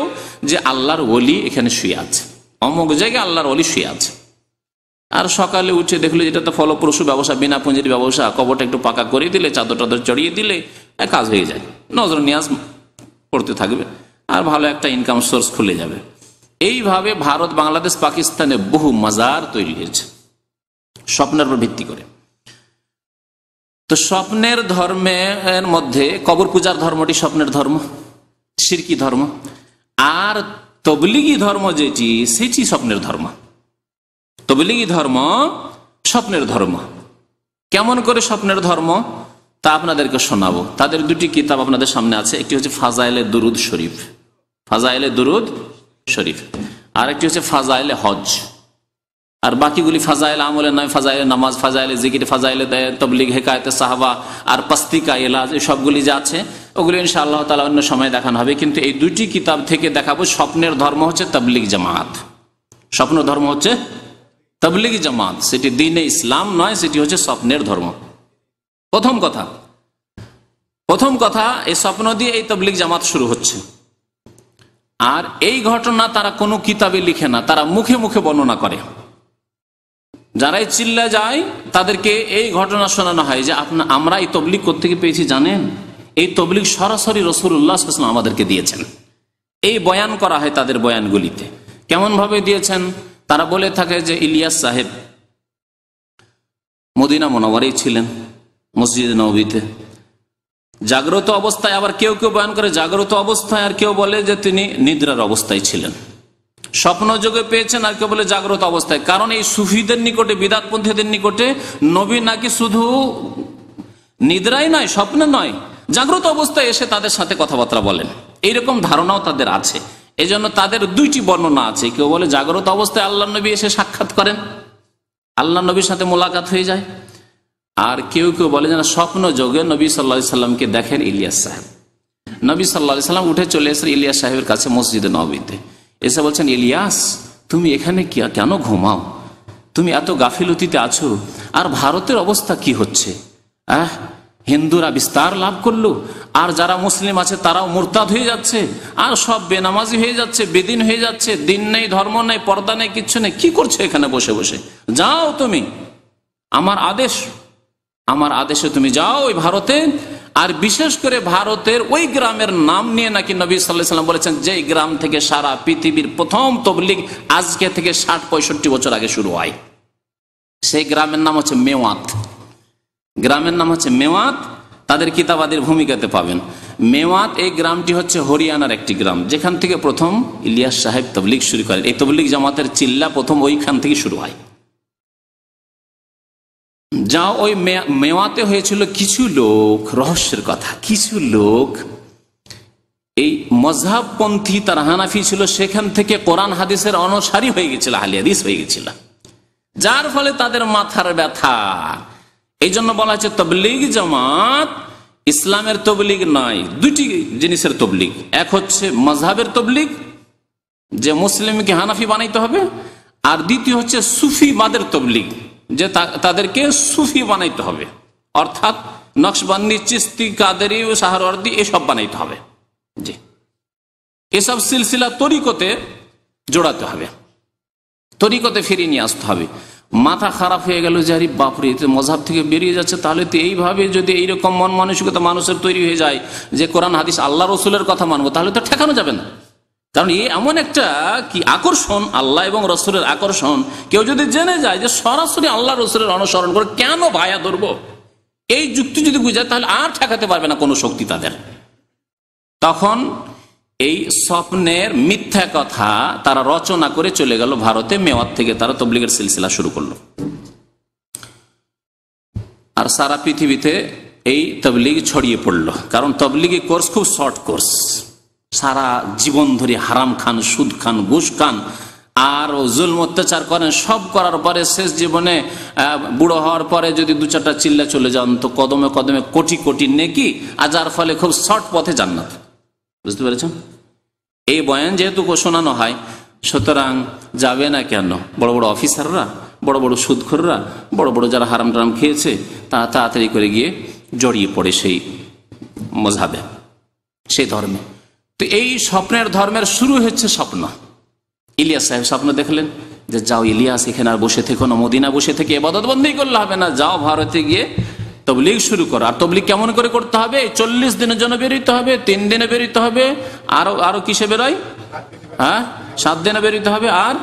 যে আল্লাহর ওলি এখানে শুয়ে আছে, অমুক জায়গায় আল্লাহর ওলি শুয়ে আছে। আর সকালে উঠে দেখলো যেটা তো ফলপ্রসূ ব্যবসা, বিনা পুঁজির ব্যবসা, কবরটা একটু পাকা করে দিলে, চাদর টাদর চড়িয়ে দিলে কাজ হয়ে যায়, নজর নিয়াজ পড়তে থাকবে আর ভালো একটা ইনকাম সোর্স খুলে যাবে। এইভাবে ভারত, বাংলাদেশ, পাকিস্তানে বহু মাজার তৈরি হয়েছে স্বপ্নের উপর ভিত্তি করে। তো স্বপ্নের ধর্মের মধ্যে কবর পূজার ধর্মটি স্বপ্নের ধর্ম, শিরকি ধর্ম। আর তবলিগি ধর্ম যেটি, সেটি স্বপ্নের ধর্ম। তবলিগি ধর্ম স্বপ্নের ধর্ম। কেমন করে স্বপ্নের ধর্ম তা আপনাদেরকে শোনাবো। তাদের দুটি কিতাব আপনাদের সামনে আছে, একটি হচ্ছে ফাজাইলে দুরুদ শরীফ, ফাজাইলে দুরুদ শরীফ, আর একটি হচ্ছে ফাজাইলে হজ। আর বাকিগুলি ফাজাইল আমলে নয়, ফাজাইলে নামাজ, ফাজাইলে জিকির, ফাজাইলে তবলিগ, হেকায়েতে সাহাবা আর পাস্তিকা এলাজ, এই সবগুলি যা আছে ওগুলি ইনশাআল্লাহ তাআলা অন্য সময় দেখানো হবে। কিন্তু এই দুটি কিতাব থেকে দেখাবো স্বপ্নের ধর্ম হচ্ছে তবলিগ জামাত, স্বপ্ন ধর্ম হচ্ছে তবলিগ জামাত, সেটি দ্বীনে ইসলাম নয়, সেটি হচ্ছে স্বপ্নের ধর্ম। প্রথম কথা এই স্বপ্ন দিয়ে এই তবলিগ জামাত শুরু হচ্ছে। আর এই ঘটনা তারা কোনো কিতাবে লিখে না, তারা মুখে মুখে বর্ণনা করে। যারাই চিল্লা যায় তাদেরকে এই ঘটনা শোনানো হয় যে আমরা এই তবলিগ কোত্থেকে পেয়েছি জানেন? এই তবলিগ সরাসরি রাসূলুল্লাহ সাল্লাল্লাহু আলাইহি ওয়াসাল্লাম আমাদেরকে দিয়েছেন। এই বয়ান করা হয় তাদের বয়ানগুলিতে। কেমন ভাবে দিয়েছেন? তারা বলে থাকে যে ইলিয়াস সাহেব মদিনা মুনাওয়ারায় ছিলেন, মসজিদে নববীতে জাগ্রত অবস্থায়, আবার কেউ কেউ বয়ান করে জাগ্রত অবস্থায়, আর কেউ বলে যে তিনি নিদ্রার অবস্থায় ছিলেন, স্বপ্ন যোগে পেয়েছেন, আর কেউ বলে জাগ্রত অবস্থায়। কারণ এই সুফিদের নিকটে, বিদআতপন্থীদের নিকটে নবী নাকি শুধু নিদ্রায় নয়, স্বপ্নে নয়, জাগ্রত অবস্থায় এসে তাদের সাথে কথাবার্তা বলেন, এইরকম ধারণাও তাদের আছে। এই জন্য তাদের দুইটি বর্ণনা আছে। কেউ বলে জাগ্রত অবস্থায় আল্লাহ নবী এসে সাক্ষাৎ করেন, আল্লাহ নবীর সাথে মোলাকাত হয়ে যায়। আর কেউ কেউ বলে যেন স্বপ্ন যোগে নবী সাল্লাল্লাহু আলাইহি সাল্লামকে দেখেন ইলিয়াস সাহেব। নবী সাল্লাল্লাহু আলাইহি সাল্লাম উঠে চলে এসেছেন ইলিয়াস সাহেবের কাছে মসজিদে নববীতে, এসে বলছেন ইলিয়াস তুমি এখানে কেন ঘুমাও? তুমি এত গাফিলতিতে আছো। আর ভারতের অবস্থা কি হচ্ছে? হিন্দুরা বিস্তার লাভ করলো, আর যারা মুসলিম আছে তারাও মুরতাদ হয়ে যাচ্ছে, আর সব বেনামাজি হয়ে যাচ্ছে, বেদিন হয়ে যাচ্ছে, দিন নেই, ধর্ম নেই, পর্দা নেই, কিচ্ছু নেই। কি করছো এখানে বসে বসে? যাও তুমি, আমার আদেশে তুমি যাও ওই ভারতে। আর বিশেষ করে ভারতের ওই গ্রামের নাম নিয়ে নাকি নবী সাল্লাল্লাহু আলাইহি ওয়াসাল্লাম বলেছেন যে গ্রাম থেকে সারা পৃথিবীর প্রথম তবলিগ আজকে থেকে ৬০-৬৫ বছর আগে শুরু হয়। সেই গ্রামের নাম হচ্ছে মেওয়াত। গ্রামের নাম হচ্ছে মেওয়াত। তাদের কিতাবাদের ভূমিকাতে পাবেন। মেওয়াত এই গ্রামটি হচ্ছে হরিয়ানার একটি গ্রাম, যেখান থেকে প্রথম ইলিয়াস সাহেব তবলিগ শুরু করেন। এই তবলিগ জামাতের চিল্লা প্রথম ওইখান থেকে শুরু হয়। যা ওই মেওয়াতে হয়েছিল, কিছু লোক, রহস্যের কথা, কিছু লোক এই মযহাবপন্থী, তারা হানাফি ছিল, সেখান থেকে কোরআন হাদিসের অনুসারী হয়ে গেছিল, আহলে হাদিস হয়ে গেছিল, যার ফলে তাদের মাথার ব্যথা। এই জন্য বলা হচ্ছে তবলিগ জামাত ইসলামের তবলিগ নয়, দুটি জিনিসের তবলিগ। এক হচ্ছে মযহাবের তবলিগ, যে মুসলিমকে হানাফি বানাইতে হবে, আর দ্বিতীয় হচ্ছে সুফিবাদের তবলিগ, যে তাদেরকে সুফি বানাইতে হবে, অর্থাৎ নকশবন্দি, চিস্তি, কাদেরি, সাহারওয়ার্দী এসব বানাইতে হবে। জি, এসব সিলসিলা তরিকতে জোড়াতে হবে, তরিকতে ফিরিয়ে নিয়ে আসতে হবে। মাথা খারাপ হয়ে গেল যে আরে বাপরে, মযহাব থেকে বেরিয়ে যাচ্ছে, তাহলে তো এইভাবে যদি এইরকম মন মানসিকতা মানুষের তৈরি হয়ে যায় যে কোরআন হাদিস আল্লাহ রসুলের কথা মানবো, তাহলে তো ঠেকানো যাবে না। কারণ এই এমন একটা কি আকর্ষণ, আল্লাহ এবং রসুলের আকর্ষণ। কেউ যদি জেনে যায় যে সরাসরি আল্লাহ রসুলের অনুসরণ করে কেন ভায়া ধরবো, এই যুক্তি যদি বুঝায়, তাহলে আর ঠেকাতে পারবে না কোনো শক্তি তাদের। তখন এই স্বপ্নের মিথ্যা কথা তারা রচনা করে চলে গেল ভারতে। মেওয়াত থেকে তারা তবলিগের সিলসিলা শুরু করলো, আর সারা পৃথিবীতে এই তবলিগ ছড়িয়ে পড়লো। কারণ তবলিগি কোর্স খুব শর্ট কোর্স, সারা জীবন ধরে হারাম খান, সুদ খান, ঘুষ খান, আর জুলম অত্যাচার করেন। সব করার পরে শেষ জীবনে বুড়ো হওয়ার পরে যদি দু চারটা চিল্লা চলে যান তো কদমে কদমে কোটি কোটি নেকি, আর যার ফলে খুব শর্ট পথে জান্নাত। বুঝতে পেরেছেন? এই বয়ান যেহেতু শোনানো হয়, সুতরাং যাবে না কেন? বড় বড় অফিসাররা, বড় বড় সুদখোররা, বড় বড় যারা হারাম টারাম খেয়েছে, তারা তাড়াতাড়ি করে গিয়ে জড়িয়ে পড়ে সেই মজহাবে, সেই ধর্মে। তো এই স্বপ্নের ধর্মের শুরু হচ্ছে স্বপ্ন। ইলিয়াস সাহেব স্বপ্ন দেখলেন যে যাও ইলিয়াস, এখানে আর বসে থেকো না, মদিনা বসে থেকে ইবাদত বন্দী করলে হবে না, যাও ভারতে গিয়ে তবলিগ শুরু করো। আর তবলিগ কেমন করে করতে হবে? 40 দিনের জন্য বেরোতে হবে, 3 দিনে বেরোতে হবে, আরো কিসে বেরোয়? 7 দিনে বেরোতে হবে, আর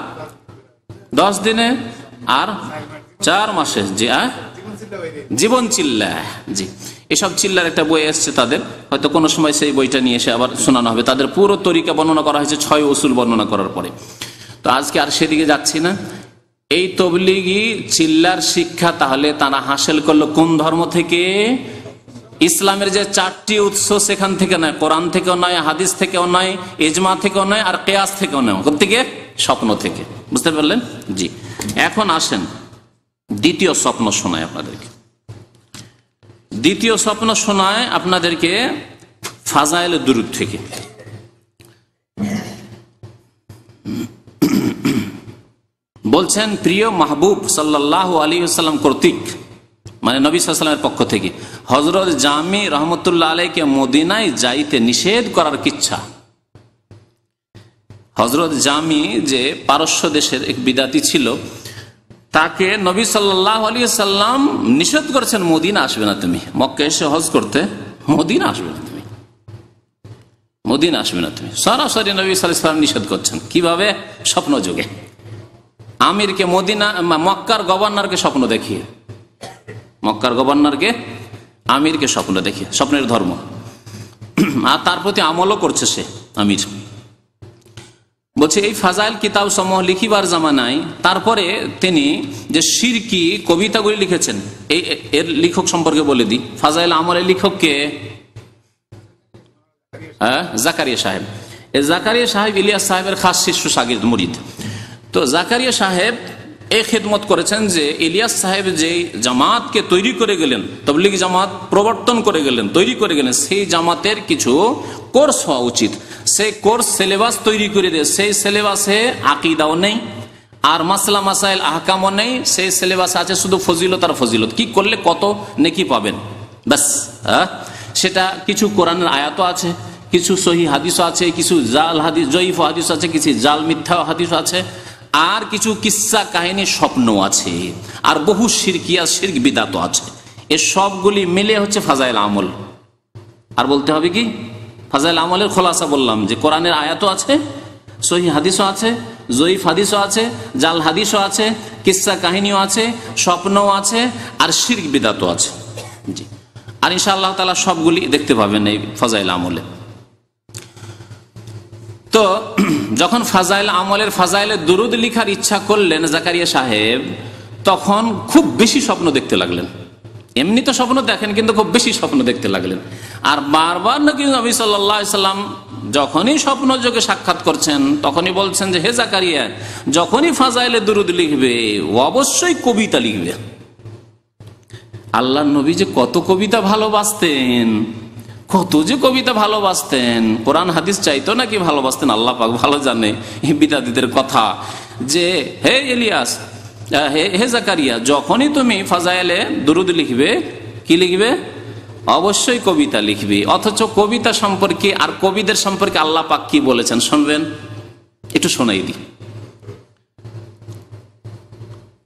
10 দিনে, আর 4 মাসে। জি, জীবন চিল্লা। জি, এসব চিল্লার একটা বই এসছে তাদের, হয়তো কোনো সময় সেই বইটা নিয়ে এসে আবার শোনানো হবে। তাদের পুরো তরিকা বর্ণনা করা হয়েছে 6 উসুল বর্ণনা করার পরে। তো আজকে আর সেদিকে যাচ্ছি না। এই তবলিগি চিল্লার শিক্ষা তাহলে তারা হাসিল করলো কোন ধর্ম থেকে? ইসলামের যে 4টি উৎস, সেখান থেকে নয়, কোরআন থেকেও নয়, হাদিস থেকেও নয়, ইজমা থেকেও নয়, আর কিয়াস থেকেও নয়। কোত্থেকে? স্বপ্ন থেকে। বুঝতে পারলেন? জি। এখন আসেন দ্বিতীয় স্বপ্ন শোনায় আপনাদেরকে। দ্বিতীয় স্বপ্ন শোনায় আপনাদেরকে ফাজাইলে দুরূদ থেকে। বলছেন প্রিয় মাহবুব সাল্লাল্লাহু আলাইহি ওয়াসাল্লাম কর্তৃক, মানে নবী সাল্লাল্লাহু আলাইহি ওয়াসাল্লামের পক্ষ থেকে, হযরত জামি রহমতুল্লাহ আলাইহিকে মদিনায় যাইতে নিষেধ করার কিচ্ছা। হযরত জামি যে পারস্য দেশের এক বিদাতি ছিল, তাকে নবী সাল্লাল্লাহু আলাইহি ওয়াসাল্লাম নিষেধ করেছেন, মদিনা আসবে না তুমি, মক্কা এসে হজ করতে মদিনা আসবে না তুমি, মদিনা আসবে না তুমি। সরাসরি নবী সাল্লাল্লাহু আলাইহি ওয়াসাল্লাম নিষেধ করছেন। কিভাবে? স্বপ্ন যোগে। আমিরকে মদিনা, মক্কার গভর্নরকে স্বপ্ন দেখিয়ে, মক্কার গভর্নরকে আমিরকে স্বপ্ন দেখিয়ে, স্বপ্নের ধর্ম। আর তার প্রতি আমলও করছে সে আমির। বলছে এই ফাজাইল কিতাব সমূহ লিখিবার জামানায় তারপরে তিনি যে শিরকি কবিতাগুলি লিখেছেন, এর লেখক সম্পর্কে বলে দিই। ফাজাইল আমলের লেখককে জাকারিয়া সাহেব। জাকারিয়া সাহেব ইলিয়াস সাহেবের খাস শিষ্য শাগির্দ মুরিদ। তো জাকারিয়া সাহেব এই খেদমত করেছেন যে ইলিয়াস সাহেব যে জামাতকে তৈরি করে গেলেন, তবলিগি জামাত প্রবর্তন করে গেলেন, তৈরি করে গেলেন, সেই জামাতের কিছু কোর্স হওয়া উচিত। সেই কোর্স সিলেবাস তৈরি করে দিয়ে, সেই সিলেবাসে আকীদাও নেই, আর মাসলা মাসাইল আহকামও নেই। সেই সিলেবাসে আছে শুধু ফজিলত আর ফজিলত, কি করলে কত নেকি পাবেন, ব্যাস। সেটা কিছু কোরআনের আয়াতও আছে, কিছু সহি হাদিসও আছে, কিছু জাল হাদিস, জয়ীফ হাদিস আছে, কিছু জাল মিথ্যা হাদিস আছে, আর কিছু কিস্সা কাহিনী স্বপ্ন আছে, আর বহু শিরকিয়া শিরক বিদাত আছে। এ সবগুলি মিলে হচ্ছে ফাজাইল আমল। আর বলতে হবে কি? ফাজাইল আমলের খোলাসা বললাম যে কোরআনের আয়াতও আছে, সহি হাদিসও আছে, জয়ীফ হাদিসও আছে, জাল হাদিসও আছে, কিস্সা কাহিনীও আছে, স্বপ্নও আছে, আর শিরক বিদাতও আছে। জি। আর ইনশাআল্লাহ তাআলা সবগুলি দেখতে পাবেন এই ফাজাইল আমলে। তো যখন ফাজাইল আমলের ফাজাইলে দুরুদ লিখার ইচ্ছা করলেন জাকারিয়া সাহেব, তখন খুব বেশি স্বপ্ন দেখতে লাগলেন। এমনি তো স্বপ্ন দেখেন, কিন্তু খুব বেশি স্বপ্ন দেখতে লাগলেন। আর বারবার নাকি নবী সাল্লাল্লাহু আলাইহি সাল্লাম যখনই স্বপ্ন যোগে সাক্ষাৎ করছেন, তখনই বলছেন যে হে জাকারিয়া, যখনই ফাজাইলে দুরুদ লিখবে অবশ্যই কবিতা লিখবে। আল্লাহর নবী যে কত কবিতা ভালোবাসতেন, কত যে কবিতা ভালোবাসতেন, কোরআন হাদিস চাইতো নাকি ভালোবাসতেন আল্লাহ পাক ভালো জানে। বিদাতীদের কথা যে হে ইলিয়াস, হে জাকারিয়া, যখনই তুমি ফাজাইলে দুরুদ লিখবে, কি লিখবে? অবশ্যই কবিতা লিখবে। অথচ কবিতা সম্পর্কে আর কবিদের সম্পর্কে আল্লাহ পাক কি বলেছেন শুনবেন? একটু শোনাই দিই।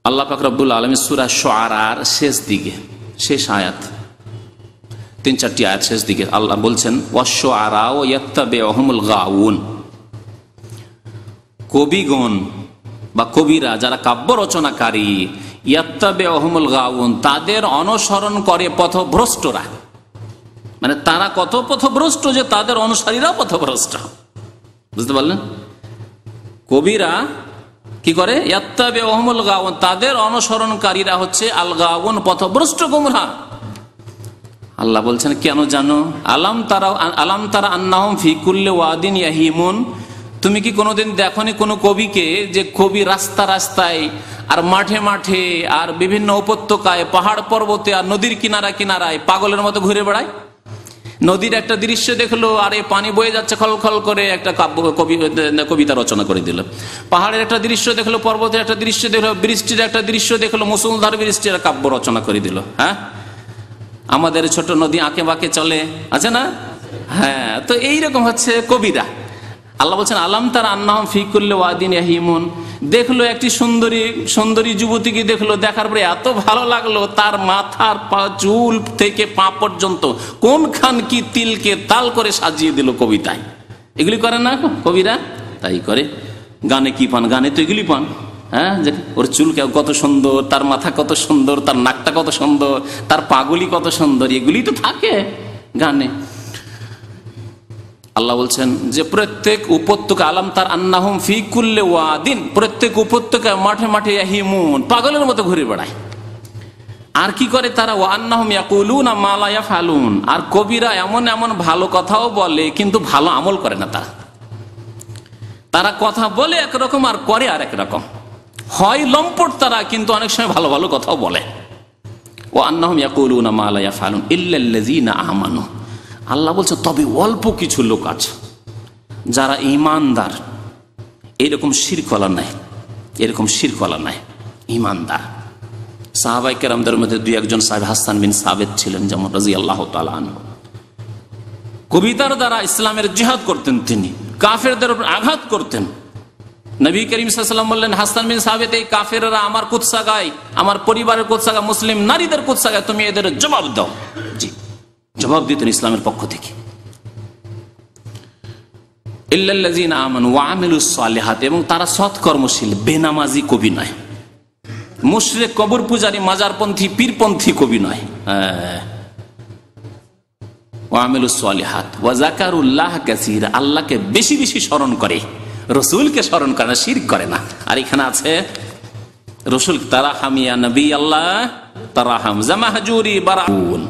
আল্লাহ পাক রব্বুল আলামিন সূরা শুআরার শেষ দিকে, শেষ আয়াত, 3-4টি আয়াত শেষ দিকে আল্লাহ বলছেন ওয়াশ-শুআরাউ ইয়াত্তাবিউহুমুল গাউন। কবিগণ বা কবিরা যারা কাব্য রচনাকারী, ইয়াত্তাবিউহুমুল গাউন, তাদের অনুসরণ করে পথভ্রষ্টরা। মানে তারা কত পথভ্রষ্ট যে তাদের অনুসারীরা পথভ্রষ্ট। বুঝতে পারলেন? কবিরা কি করে? ইয়াত্তাবিউহুমুল গাওয়ুন, তাদের অনুসরণকারীরা হচ্ছে আল গাওয়ুন, পথভ্রষ্ট গোমরাহ। আল্লাহ বলছেন কেন জানো? আলাম তারা আন্নাহুম ফি কুল্লি ওয়াদিন ইয়াহিমুন, তুমি কি কোনোদিন দেখনি কোনো কবিকে যে কবি রাস্তা রাস্তায় আর মাঠে মাঠে আর বিভিন্ন উপত্যকায়, পাহাড় পর্বতে আর নদীর কিনারা কিনারায় পাগলের মতো ঘুরে বেড়ায়? নদীর একটা দৃশ্য দেখলো আর এই পানি বয়ে যাচ্ছে খল খল করে, একটা কবিতা রচনা করে দিল। পাহাড়ের একটা দৃশ্য দেখলো, পর্বতের একটা দৃশ্য দেখলো, বৃষ্টির একটা দৃশ্য দেখলো, মুষলধার বৃষ্টির কাব্য রচনা করে দিল। হ্যাঁ, আমাদের ছোট নদী আঁকে বাঁকে চলে, আছে না? হ্যাঁ, তো এইরকম হচ্ছে কবিরা। আল্লাহ বলছেন আলাম তারা আন্নাহুম ফি কুল্লি ওয়াদিন ইয়াহিমুন, দেখলো একটি সুন্দরী যুবতীকে দেখলো, দেখার পরে এত ভালো লাগলো, তার মাথার চুল থেকে পা পর্যন্ত কোনখান কি তিলকে তাল করে সাজিয়ে দিল কবিতায়। এগুলি করে না কবিরা? তাই করে। গানে কি পান? গানে তো এগুলি পান। হ্যাঁ, ওর চুল কত সুন্দর, তার মাথা কত সুন্দর, তার নাকটা কত সুন্দর, তার পাগুলি কত সুন্দর, এগুলি তো থাকে গানে। আল্লাহ বলছেন যে প্রত্যেক উপত্যকা, আলাম তার আন্নাহুম ফি কুল্লি ওয়াদিন, প্রত্যেক উপত্যকা মাঠে মাঠে ইয়াহিমুন, পাগলের মতো ঘুরে বেড়ায়। আর কি করে তারা? ওয়া আন্নাহুম ইয়াকুলুনা মা লা ইয়াফআলুন, আর কবিরা এমন এমন ভালো কথাও বলে কিন্তু ভালো আমল করে না। তারা কথা বলে একরকম আর করে আর একরকম। হয় লম্পট তারা, কিন্তু অনেক সময় ভালো ভালো কথাও বলে। ওয়া আন্নাহুম ইয়াকুলুনা মা লা ইয়াফআলুন ইল্লাল্লাযীনা আমানু, আল্লাহ বলছে তবে অল্প কিছু লোক আছে যারা ঈমানদার, এরকম শিরকওয়ালা নাই, এরকম শিরকওয়ালা নাই, ঈমানদার। সাহাবায়ে কেরামদের মধ্যে দুই একজন সাহাবী হাসান বিন সাবিত ছিলেন, যেমন রাদিয়াল্লাহু তাআলা আনহু। কবিতার দ্বারা ইসলামের জিহাদ করতেন তিনি, কাফেরদের উপর আঘাত করতেন। নবী করিম সাল্লাল্লাহু আলাইহি ওয়াসাল্লাম বললেন, হাসান বিন সাবিত, এই কাফেররা আমার কুৎসা গায়, আমার পরিবারের কুৎসা গায়, মুসলিম নারীদের কুৎসা গায়, তুমি এদের জবাব দাও। জি, জবাব দিতেন ইসলামের পক্ষ থেকে। ইল্লাল্লাযীনা আমানু ওয়া আমিলুস সালিহাত, এবং তারা সৎকর্মশীল, বেনামাজি কবি নয়, মুশরিক কবর পূজারী মাজারপন্থী পীরপন্থী কবি নয়। ওয়া আমিলুস সালিহাত ওয়া যাকারুল্লাহ কাসীরা, আল্লাহকে বেশি বেশি স্মরণ করে, রাসূলকে স্মরণ করে না, শিরক করে না। আর এখানে আছে রাসূল তারাহাম ইয়া নবী আল্লাহ তারাহাম জামাহজুরি বারাউন,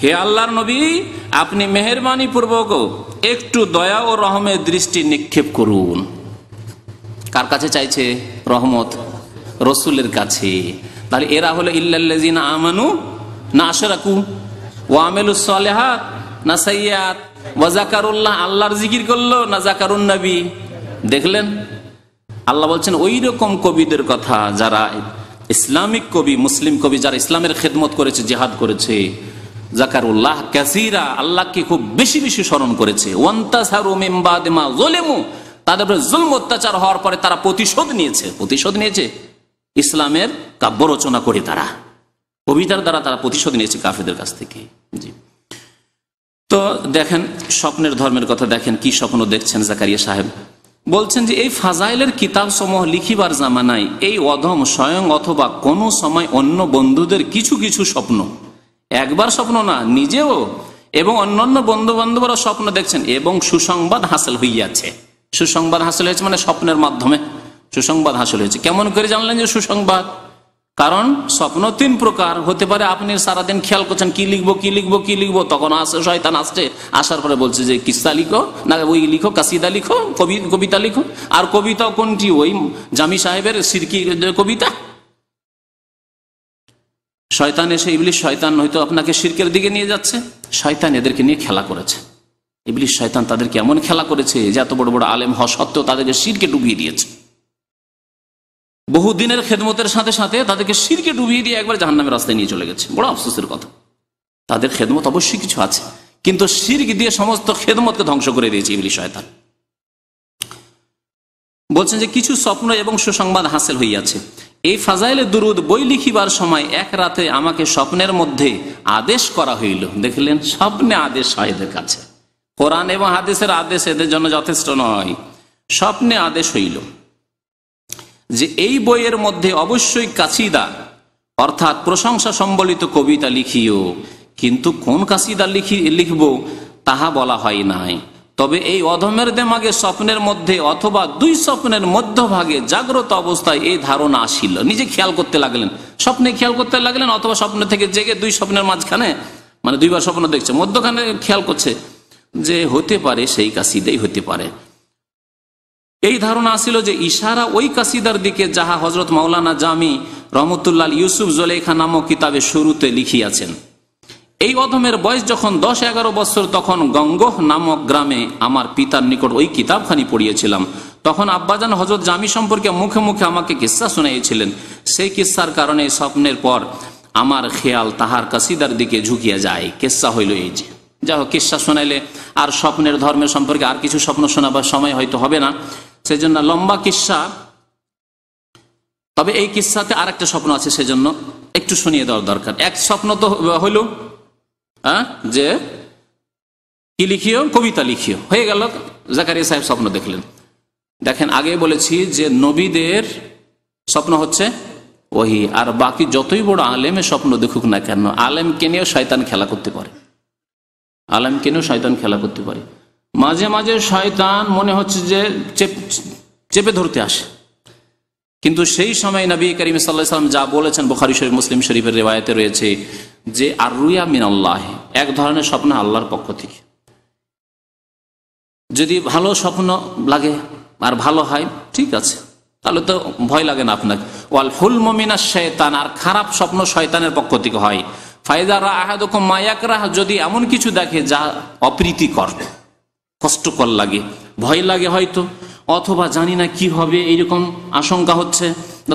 হে আল্লাহর নবী আপনি মেহেরবানি পূর্বক একটু দয়া ও রহমের দৃষ্টি নিক্ষেপ করুন। কার কাছে চাইছে রহমত? রসুলের কাছে। তাহলে এরা হলো ইল্লাল্লাযীনা আমানু না আশরাকু ওয়া আমিলুস সালিহাত না সাইয়্যাত ওয়া যাকারুল্লাহ, আল্লাহর জিকির করলো না যাকারুন নবী। দেখলেন, আল্লাহ বলছেন ওই রকম কবিদের কথা যারা ইসলামিক কবি, মুসলিম কবি, যারা ইসলামের খেদমত করেছে, জিহাদ করেছে, যাকারুল্লাহ কাসীরা, আল্লাহকে খুব বেশি বেশি স্মরণ করেছে। ওয়ান্তাসারু মিন বাদি মা যুলিমু, তাদের উপর জুলম অত্যাচার হওয়ার পরে তারা প্রতিশোধ নিয়েছে ইসলামের কাব্য রচনা করে, তারা কবিতার দ্বারা তারা প্রতিশোধ নিয়েছে কাফেরদের কাছ থেকে। জি, তো দেখেন স্বপ্নের ধর্মের কথা, দেখেন কি স্বপ্ন দেখছেন জাকারিয়া সাহেব। বলছেন যে এই ফাজাইলের কিতাব সমূহ লিখিবার জামানায় এই অধম স্বয়ং অথবা কোনো সময় অন্য বন্ধুদের কিছু কিছু স্বপ্ন, একবার স্বপ্ন না, নিজেও এবং অন্যান্য বন্ধু বান্ধবরা স্বপ্ন দেখছেন, এবং সুসংবাদ হাসিল হইয়াছে। সুসংবাদ হাসিল হয়েছে মানে স্বপ্নের মাধ্যমে সুসংবাদ হাসিল হয়েছে। কেমন করে জানলেন যে সুসংবাদ? কারণ স্বপ্ন তিন প্রকার হতে পারে। আপনি সারাদিন খেয়াল করছেন কি লিখবো, তখন আসে শয়তান, আসছে, আসার পরে বলছে যে কিস্সা লিখো, না ওই লিখো, কাসিদা লিখো, কবিতা লিখো। আর কবিতাও কোনটি? ওই জামি সাহেবের সিরকি কবিতা। শয়তান এসে, ইবলিশ শয়তান হয়তো আপনাকে শিরকের দিকে নিয়ে যাচ্ছে। শয়তান এদেরকে নিয়ে খেলা করেছে, ইবলিশ শয়তান তাদেরকে এমন খেলা করেছে যে এত বড় বড় আলেম হওয়া সত্ত্বেও তাদেরকে শিরকে ডুবিয়ে দিয়েছে। বহুদিনের খেদমতের সাথে সাথে তাদেরকে শিরকে ডুবিয়ে দিয়ে একবার জাহান্নামের রাস্তায় নিয়ে চলে গেছে। বড় আফসোসের কথা। তাদের খেদমত অবশ্যই কিছু আছে, কিন্তু শিরক দিয়ে সমস্ত খেদমতকে ধ্বংস করে দিয়েছে ইবলিশ শয়তান। বলছেন যে কিছু স্বপ্ন এবং সুসংবাদ হাসিল হইয়াছে। এই ফাজাইলে দুরুদ বই লিখিবার সময় এক রাতে আমাকে স্বপ্নের মধ্যে আদেশ করা হইল। দেখলেন, স্বপ্নে আদেশ হয় এদের কাছে। কোরআন এবং হাদিসের আদেশ এদের জন্য যথেষ্ট নয়, স্বপ্নে আদেশ হইল যে এই বইয়ের মধ্যে অবশ্যই কাসিদা অর্থাৎ প্রশংসা সম্বলিত কবিতা লিখিও, কিন্তু কোন কাসিদা লিখব তাহা বলা হয় নাই। তবে এই অধমের দেমাগে স্বপ্নের মধ্যে অথবা দুই স্বপ্নের মধ্যভাগে জাগ্রত অবস্থায় এই ধারণা আসিল, নিজে খেয়াল করতে লাগলেন, স্বপ্নে খেয়াল করতে লাগলেন, অথবা স্বপ্ন থেকে জেগে দুই স্বপ্নের মাঝখানে, মানে দুইবার স্বপ্ন দেখছে, মধ্যখানে খেয়াল করছে যে হতে পারে সেই কাসিদাই হতে পারে। এই ধারণা আসিল যে ইশারা ওই কাসিদার দিকে যাহা হজরত মাওলানা জামি রহমতুল্লাহ ইউসুফ জুলেখা নামক কিতাবে শুরুতে লিখিয়াছেন। এই অধমের বয়স যখন 10-11 বছর, তখন গঙ্গোহ নামক গ্রামে আমার পিতার নিকট ওই কিতাবখানি পড়িয়েছিলাম। তখন আব্বাজান হজরত জামি সম্পর্কে মুখে মুখে আমাকে কিস্সা শুনাইছিলেন। সেই কিস্সার কারণে স্বপ্নের পর আমার খেয়াল তাহার কাসিদার দিকে ঝুঁকিয়া যায়। কিস্সা হইল এই যে, যা হোক, কিস্সা শোনাইলে আর স্বপ্নের ধর্মের সম্পর্কে আর কিছু স্বপ্ন শোনাবার সময় হয়তো হবে না, সেজন্য লম্বা কিস্সা। তবে এই কিস্সাতে আর একটা স্বপ্ন আছে, সেজন্য একটু শুনিয়ে দেওয়ার দরকার। এক স্বপ্ন তো হইল যে কি লিখিও, কবিতা লিখিও, হয়ে গেল। জাকারিয়া সাহেব স্বপ্ন দেখলেন। দেখেন, আগে বলেছি যে নবীদের স্বপ্ন হচ্ছে ওহি, আর বাকি যতই বড় আলেমে স্বপ্ন দেখুক না কেন, আলেমকে নিয়েও শয়তান খেলা করতে পারে, আলেমকে নিয়েও শয়তান খেলা করতে পারে। মাঝে মাঝে শয়তান মনে হচ্ছে যে চেপে ধরতে আসে, কিন্তু সেই সময় নবী করিম সাল্লাল্লাহু আলাইহি ওয়াসাল্লাম যা বলেছেন, বুখারী শরীফ, মুসলিম শরীফের রিওয়ায়াতে রয়েছে যে আর রুয়া মিনাল্লাহ, এক ধরনের স্বপ্ন আল্লাহর পক্ষ থেকে। যদি ভালো স্বপ্ন লাগে আর ভালো হয়, ঠিক আছে, তাহলে তো ভয় লাগে না আপনাকে। ওয়াল হুলমু মিনাশ শাইতান, আর খারাপ স্বপ্ন শয়তানের পক্ষ থেকে হয়। ফাইদা রা আহাদুকুম মা ইয়াকরাহ, যদি এমন কিছু দেখে যা অপ্রীতিকর, কষ্টকর লাগে, ভয় লাগে হয়তো, অথবা জানি না কি হবে এইরকম আশঙ্কা হচ্ছে,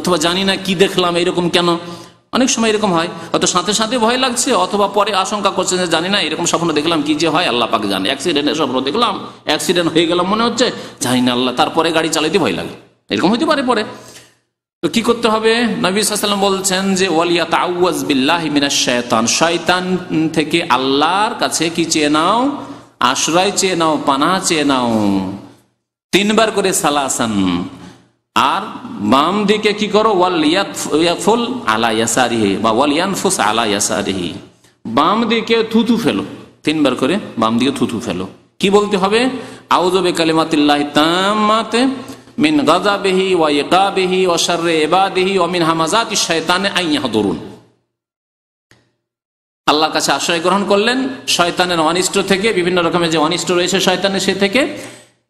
অথবা জানি না কি দেখলাম এইরকম কেন, অনেক সময় এরকম হয়, হয়তো সাথে সাথে ভয় লাগছে, অথবা পরে আশঙ্কা করছে যে জানি না এরকম স্বপ্ন দেখলাম, কি যে হয় আল্লাহ পাক জানে। অ্যাক্সিডেন্টের স্বপ্ন দেখলাম, অ্যাক্সিডেন্ট হয়ে গেলাম মনে হচ্ছে, জানি না আল্লাহ, তারপরে গাড়ি চালাইতে ভয় লাগে, এরকম হইতে পারে পরে। তো কি করতে হবে? নবী সাল্লাল্লাহু আলাইহি ওয়াসাল্লাম বলছেন যে ওয়ালিয়াতাউযাজ বিল্লাহি মিনাশ শাইতান, শয়তান থেকে আল্লাহর কাছে কি চেয়ে নাও, আশ্রয় চেয়ে নাও, পানাহ চেয়ে নাও, 3 বার করে সালাসান। আর বাম দিকে কি করো, ওয়ালিয়াতফুল আলা ইয়াসারিহি বা ওয়ালিয়ানফুস আলা ইয়াসারিহি, বাম দিকে থুথু ফেলো, 3 বার করে বাম দিকে থুথু ফেলো। কি বলতে হবে? আউযু বিকালিমাতিল্লাহি তাম্মাতি মিন গাযাবিহি ওয়া ইকাবিহি ওয়া শাররি ইবাদিহি ওয়া মিন হামাযাতিশ শাইতানি আন ইয়াহদুরুন। আল্লাহর কাছে আশ্রয় গ্রহণ করলেন শয়তানের অনিষ্ট থেকে, বিভিন্ন রকমের যে অনিষ্ট রয়েছে শয়তানের, সে থেকে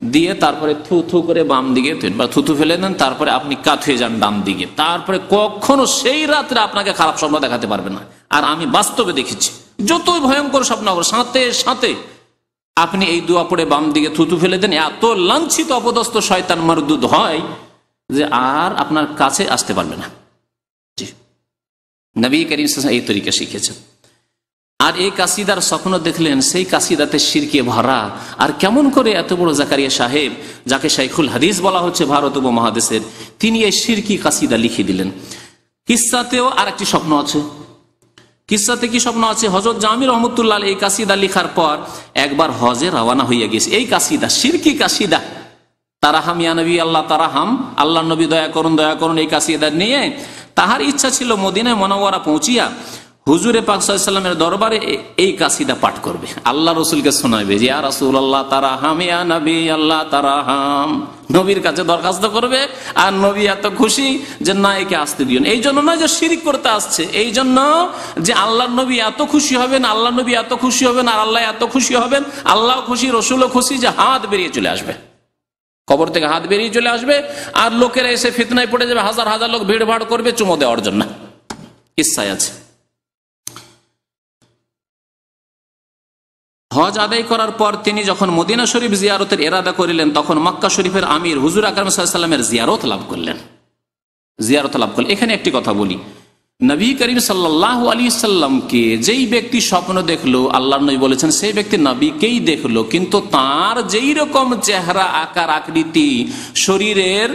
দিয়ে তারপরে থু থু করে বাম দিকে থুথু ফেলে দেন, তারপরে আপনি কাত হয়ে যান ডান দিকে। তারপরে কখনো সেই রাত্রে আপনাকে খারাপ স্বপ্ন দেখাতে পারবে না। আর আমি বাস্তবে দেখেছি, যতই ভয়ঙ্কর স্বপ্ন হবে, সাথে সাথে আপনি এই দোয়া পড়ে বাম দিকে থুথু ফেলে দেন, এত লাঞ্ছিত অপদস্থ শয়তান মারদুদ হয় যে আর আপনার কাছে আসতে পারবে না। জি, নবী করিম সাল্লাল্লাহু আলাইহি ওয়াসাল্লাম এই তরিকা শিখেছেন। আর এই কাসিদার স্বপ্ন দেখলেন, সেই কাসিদাতে শিরকে ভরা। আর কেমন করে এত বড় জাকারিয়া সাহেব, যাকে শাইখুল হাদিস বলা হচ্ছে ভারত উপমহাদেশের, তিনি এই শিরকি কাসিদা লিখে দিলেন। কিস্সাতেও আর একটি স্বপ্ন আছে। কিস্সাতে কি স্বপ্ন আছে? হযরত জামি রহমতুল্লাহ এই কাসিদা লিখার পর একবার হজে রওনা হইয়া গেছে। এই কাসিদা, শিরকি কাসিদা, তারাহাম ইয়া নবী আল্লাহ তারাহাম, আল্লাহ নবী দয়া করুন দয়া করুন, এই কাসিদা নিয়ে তাহার ইচ্ছা ছিল মদিনায় মুনাওয়ারা পৌঁছিয়া হুজুরে পাক সাল্লাল্লাহু আলাইহি ওয়াসাল্লামের দরবারে এই কাসিদা পাঠ করবে, আল্লাহ রসুলকে শোনাবে যে ইয়া রাসূলুল্লাহ তারাহাম, ইয়া নবী আল্লাহ তারাহাম, নবীর কাছে দরখাস্ত করবে। আর নবী এত খুশি যে না, একে আসতে দিও না। এই জন্য নয় যে শিরিক করতে আসছে, এই জন্য যে আল্লাহ নবী এত খুশি হবেন, আল্লাহ নবী এত খুশি হবেন, আর আল্লাহ এত খুশি হবেন, আল্লাহ খুশি, রসুলও খুশি, যে হাত বেরিয়ে চলে আসবে, কবর থেকে হাত বেরিয়ে চলে আসবে, আর লোকেরা এসে ফিতনায় পড়ে যাবে, হাজার হাজার লোক ভিড় ভাড় করবে চুমো দেওয়ার জন্য। কিস্সায় আছে। হজ আদায় করার পর তিনি যখন মদিনা শরীফ জিয়ারতের ইরাদা করিলেন, তখন মক্কা শরীফের আমির হুজুর আকরাম সাল্লাল্লাহু আলাইহি ওয়াসাল্লামের জিয়ারত লাভ করলেন। এখানে একটি কথা বলি, নবী করিম সাল্লাল্লাহু আলাইহি ওয়াসাল্লামকে যেই ব্যক্তি স্বপ্ন দেখলো, আল্লাহর নবী বলেছেন সেই ব্যক্তি নবীকেই দেখলো, কিন্তু তার যেই রকম চেহারা, আকার, আকৃতি, শরীরের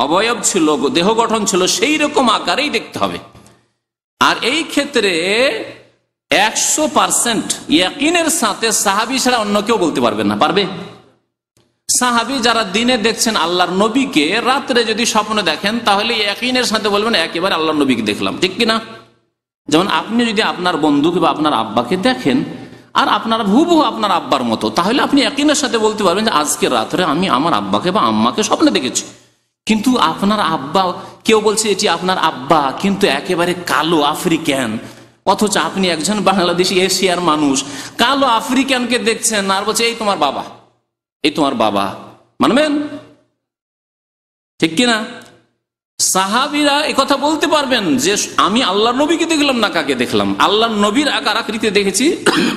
অবয়ব ছিল, দেহ গঠন ছিল, সেই রকম আকারেই দেখতে হবে। আর এই ক্ষেত্রে 100% ইয়াকিনের সাথে সাহাবী ছাড়া অন্য কেউ বলতে পারবে না। পারবে? সাহাবী যারা দিনে দেখছেন আল্লাহর নবীকে, রাত্রে যদি স্বপ্ন দেখেন তাহলে ইয়াকিনের সাথে বলবেন একেবারে আল্লাহর নবীকে দেখলাম, ঠিক কিনা? যেমন আপনি যদি আপনার বন্ধুকে বা আপনার আব্বাকে দেখেন, আর আপনার হুবহু আপনার আব্বার মতো, তাহলে আপনি ইয়াকিনের সাথে বলতে পারবেন যে আজকে রাত্রে আমি আমার আব্বাকে বা আম্মাকে স্বপ্নে দেখেছি। কিন্তু আপনার আব্বা, কেউ বলছে এটি আপনার আব্বা কিন্তু একেবারে কালো আফ্রিকান, অথচ আপনি একজন বাংলাদেশি এশিয়ার মানুষ, কালো আফ্রিকানকে দেখছেন আর বলছে এই তোমার বাবা, এই তোমার বাবা, মানবেন? ঠিক কিনা? সাহাবীরা একথা বলতে পারবেন যে আমি আল্লাহর নবীকে দেখলাম না কাকে দেখলাম, আল্লাহর নবীর আকার আকৃতি দেখেছি,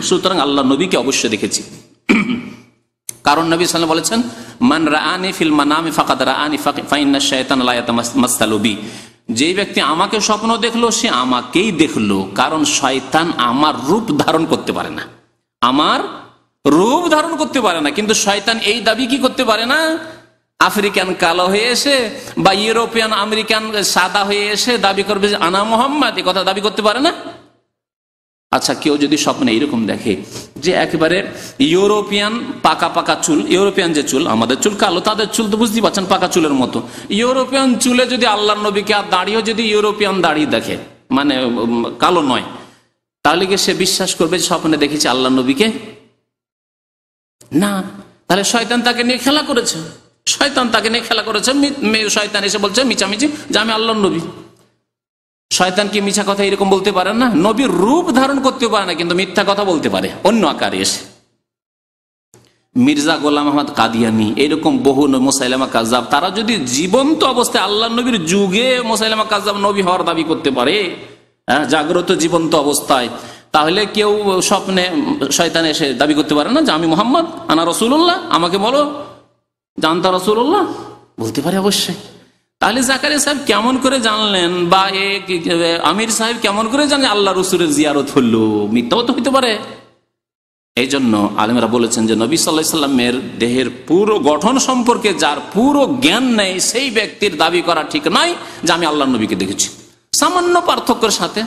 সুতরাং আল্লাহর নবীকে অবশ্যই দেখেছি। কারণ নবী সাল্লাল্লাহু আলাইহি ওয়াসাল্লাম বলেছেন, মান রাআনি ফিল মানামি ফাকাদ রাআনি ফাইন্না শাইতানা লা ইয়াতামাসসালু বি, যে ব্যক্তি আমাকে স্বপ্ন দেখলো সে আমাকেই দেখলো, কারণ শয়তান আমার রূপ ধারণ করতে পারে না, আমার রূপ ধারণ করতে পারে না। কিন্তু শয়তান এই দাবি কি করতে পারে না, আফ্রিকান কালো হয়ে এসে বা ইউরোপিয়ান আমেরিকান সাদা হয়ে এসে দাবি করবে যে আনা মোহাম্মদ, এই কথা দাবি করতে পারে না। আচ্ছা, কেউ যদি স্বপ্নে এইরকম দেখে যে একেবারে ইউরোপিয়ান পাকা পাকা চুল, ইউরোপিয়ান যে চুল, আমাদের চুল কালো, তাদের চুল তো বুঝতেই পারছেন পাকা চুলের মতো, ইউরোপিয়ান চুলে যদি আল্লাহর নবীকে আর দাড়িও যদি ইউরোপিয়ান দাড়ি দেখে, মানে কালো নয়, তাহলে কি সে বিশ্বাস করবে স্বপ্নে দেখেছে আল্লাহর নবীকে? না। তাহলে শয়তান তাকে নিয়ে খেলা করেছে, শয়তান তাকে নিয়ে খেলা করেছে। শয়তান এসে বলছে মিছামিছি যে আমি আল্লাহর নবী। শয়তান কি মিথ্যা কথা এরকম বলতে পারে না? নবীর রূপ ধারণ করতে পারে না, কিন্তু মিথ্যা কথা বলতে পারে অন্য আকারে এসে। মির্জা গোলাম আহমদ কাদিয়ানি, এরকম বহু মুসাইলামা কাযযাব, তারা যদি জীবন্ত অবস্থায় আল্লাহর নবীর যুগে মুসাইলামা কাযযাব নবী হওয়ার দাবি করতে পারে, জাগ্রত জীবন্ত অবস্থায়, তাহলে কেউ স্বপ্নে শয়তান এসে দাবি করতে পারে না যে আমি মুহাম্মদ, আনা রাসূলুল্লাহ, আমাকে বলো জানতা রাসূলুল্লাহ, বলতে পারে অবশ্যই। তাহলে জাকারিয়া সাহেব কেমন করে জানলেন, বা আমির সাহেব কেমন করে জানলেন আল্লাহ রসুলের জিয়ারত হলো? মিথ্যাও তো হইতে পারে। এই জন্য আলেমরা বলেছেন যে নবী সাল্লাল্লাহু আলাইহি ওয়াসাল্লামের দেহের পুরো গঠন সম্পর্কে যার পুরো জ্ঞান নেই, সেই ব্যক্তির দাবি করা ঠিক নয় যে আমি আল্লাহর নবীকে দেখেছি। সামান্য পার্থক্যের সাথে,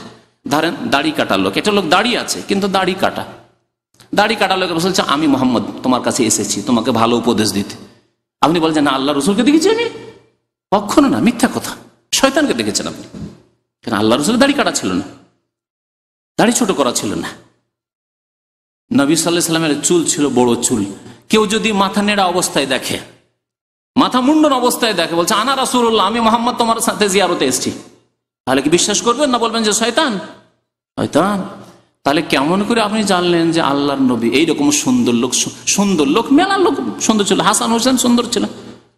ধরেন দাড়ি কাটা লোক, একটা লোক দাড়ি আছে কিন্তু দাড়ি কাটা লোক বলছে আমি মুহাম্মদ তোমার কাছে এসেছি তোমাকে ভালো উপদেশ দিতে। আপনি বলছেন না আল্লাহ রসুলকে দেখেছি আমি? কখনো না, মিথ্যা কথা। শয়তানকে দেখেছেন আপনি, কেন আল্লাহ রসুলের দাড়ি কাটা ছিল না, দাড়ি ছোট করা ছিল না। নবী সাল্লাল্লাহু আলাইহি ওয়াসাল্লামের চুল ছিল বড় চুল। কেউ যদি মাথা নেড়া অবস্থায় দেখে, মাথা মুন্ডন অবস্থায় দেখে, বলছে আনা রাসূলুল্লাহ, আমি মুহাম্মদ তোমার সাথে জিয়ারতে এসেছি, তাহলে কি বিশ্বাস করবেন না বলবেন যে শয়তান? শয়তান। তাহলে কেমন করে আপনি জানলেন যে আল্লাহর নবী? এইরকম সুন্দর লোক মেলা লোক সুন্দর ছিল। হাসান হোসেন সুন্দর ছিল,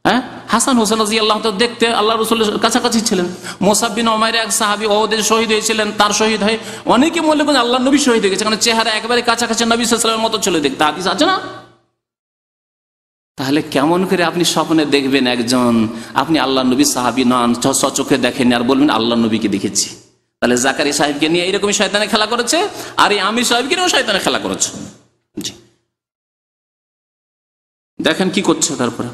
হ্যাঁ, হাসান হোসেন রাদিয়াল্লাহু তাআলা দেখতে আল্লাহ রাসূলের কাছাকাছি ছিলেন। মুসাব বিন উমাইর এক সাহাবী ওহদে শহীদ হয়েছিলেন, তার শহীদ হয়ে অনেকে মনে করেন আল্লাহর নবী শহীদ হয়ে গেছে, কারণ চেহারা একেবারে কাছাকাছি নবী সাল্লাল্লাহু আলাইহি ওয়াসাল্লামের মতো ছিল দেখতে, হাদিস আছে না? তাহলে কেমন করে আপনি স্বপ্নে দেখবেন একজন, আপনি আল্লাহর নবী সাহাবী নন, সচক্ষে দেখেন আর বলবেন আল্লাহর নবীকে দেখেছি? তাহলে জাকারিয়া সাহেবকে নিয়ে এইরকমই শয়তানে খেলা করেছে, আর এই আমির সাহেবকে নিয়েও শয়তানে খেলা করেছে। জি, দেখেন কি করছে। তারপরে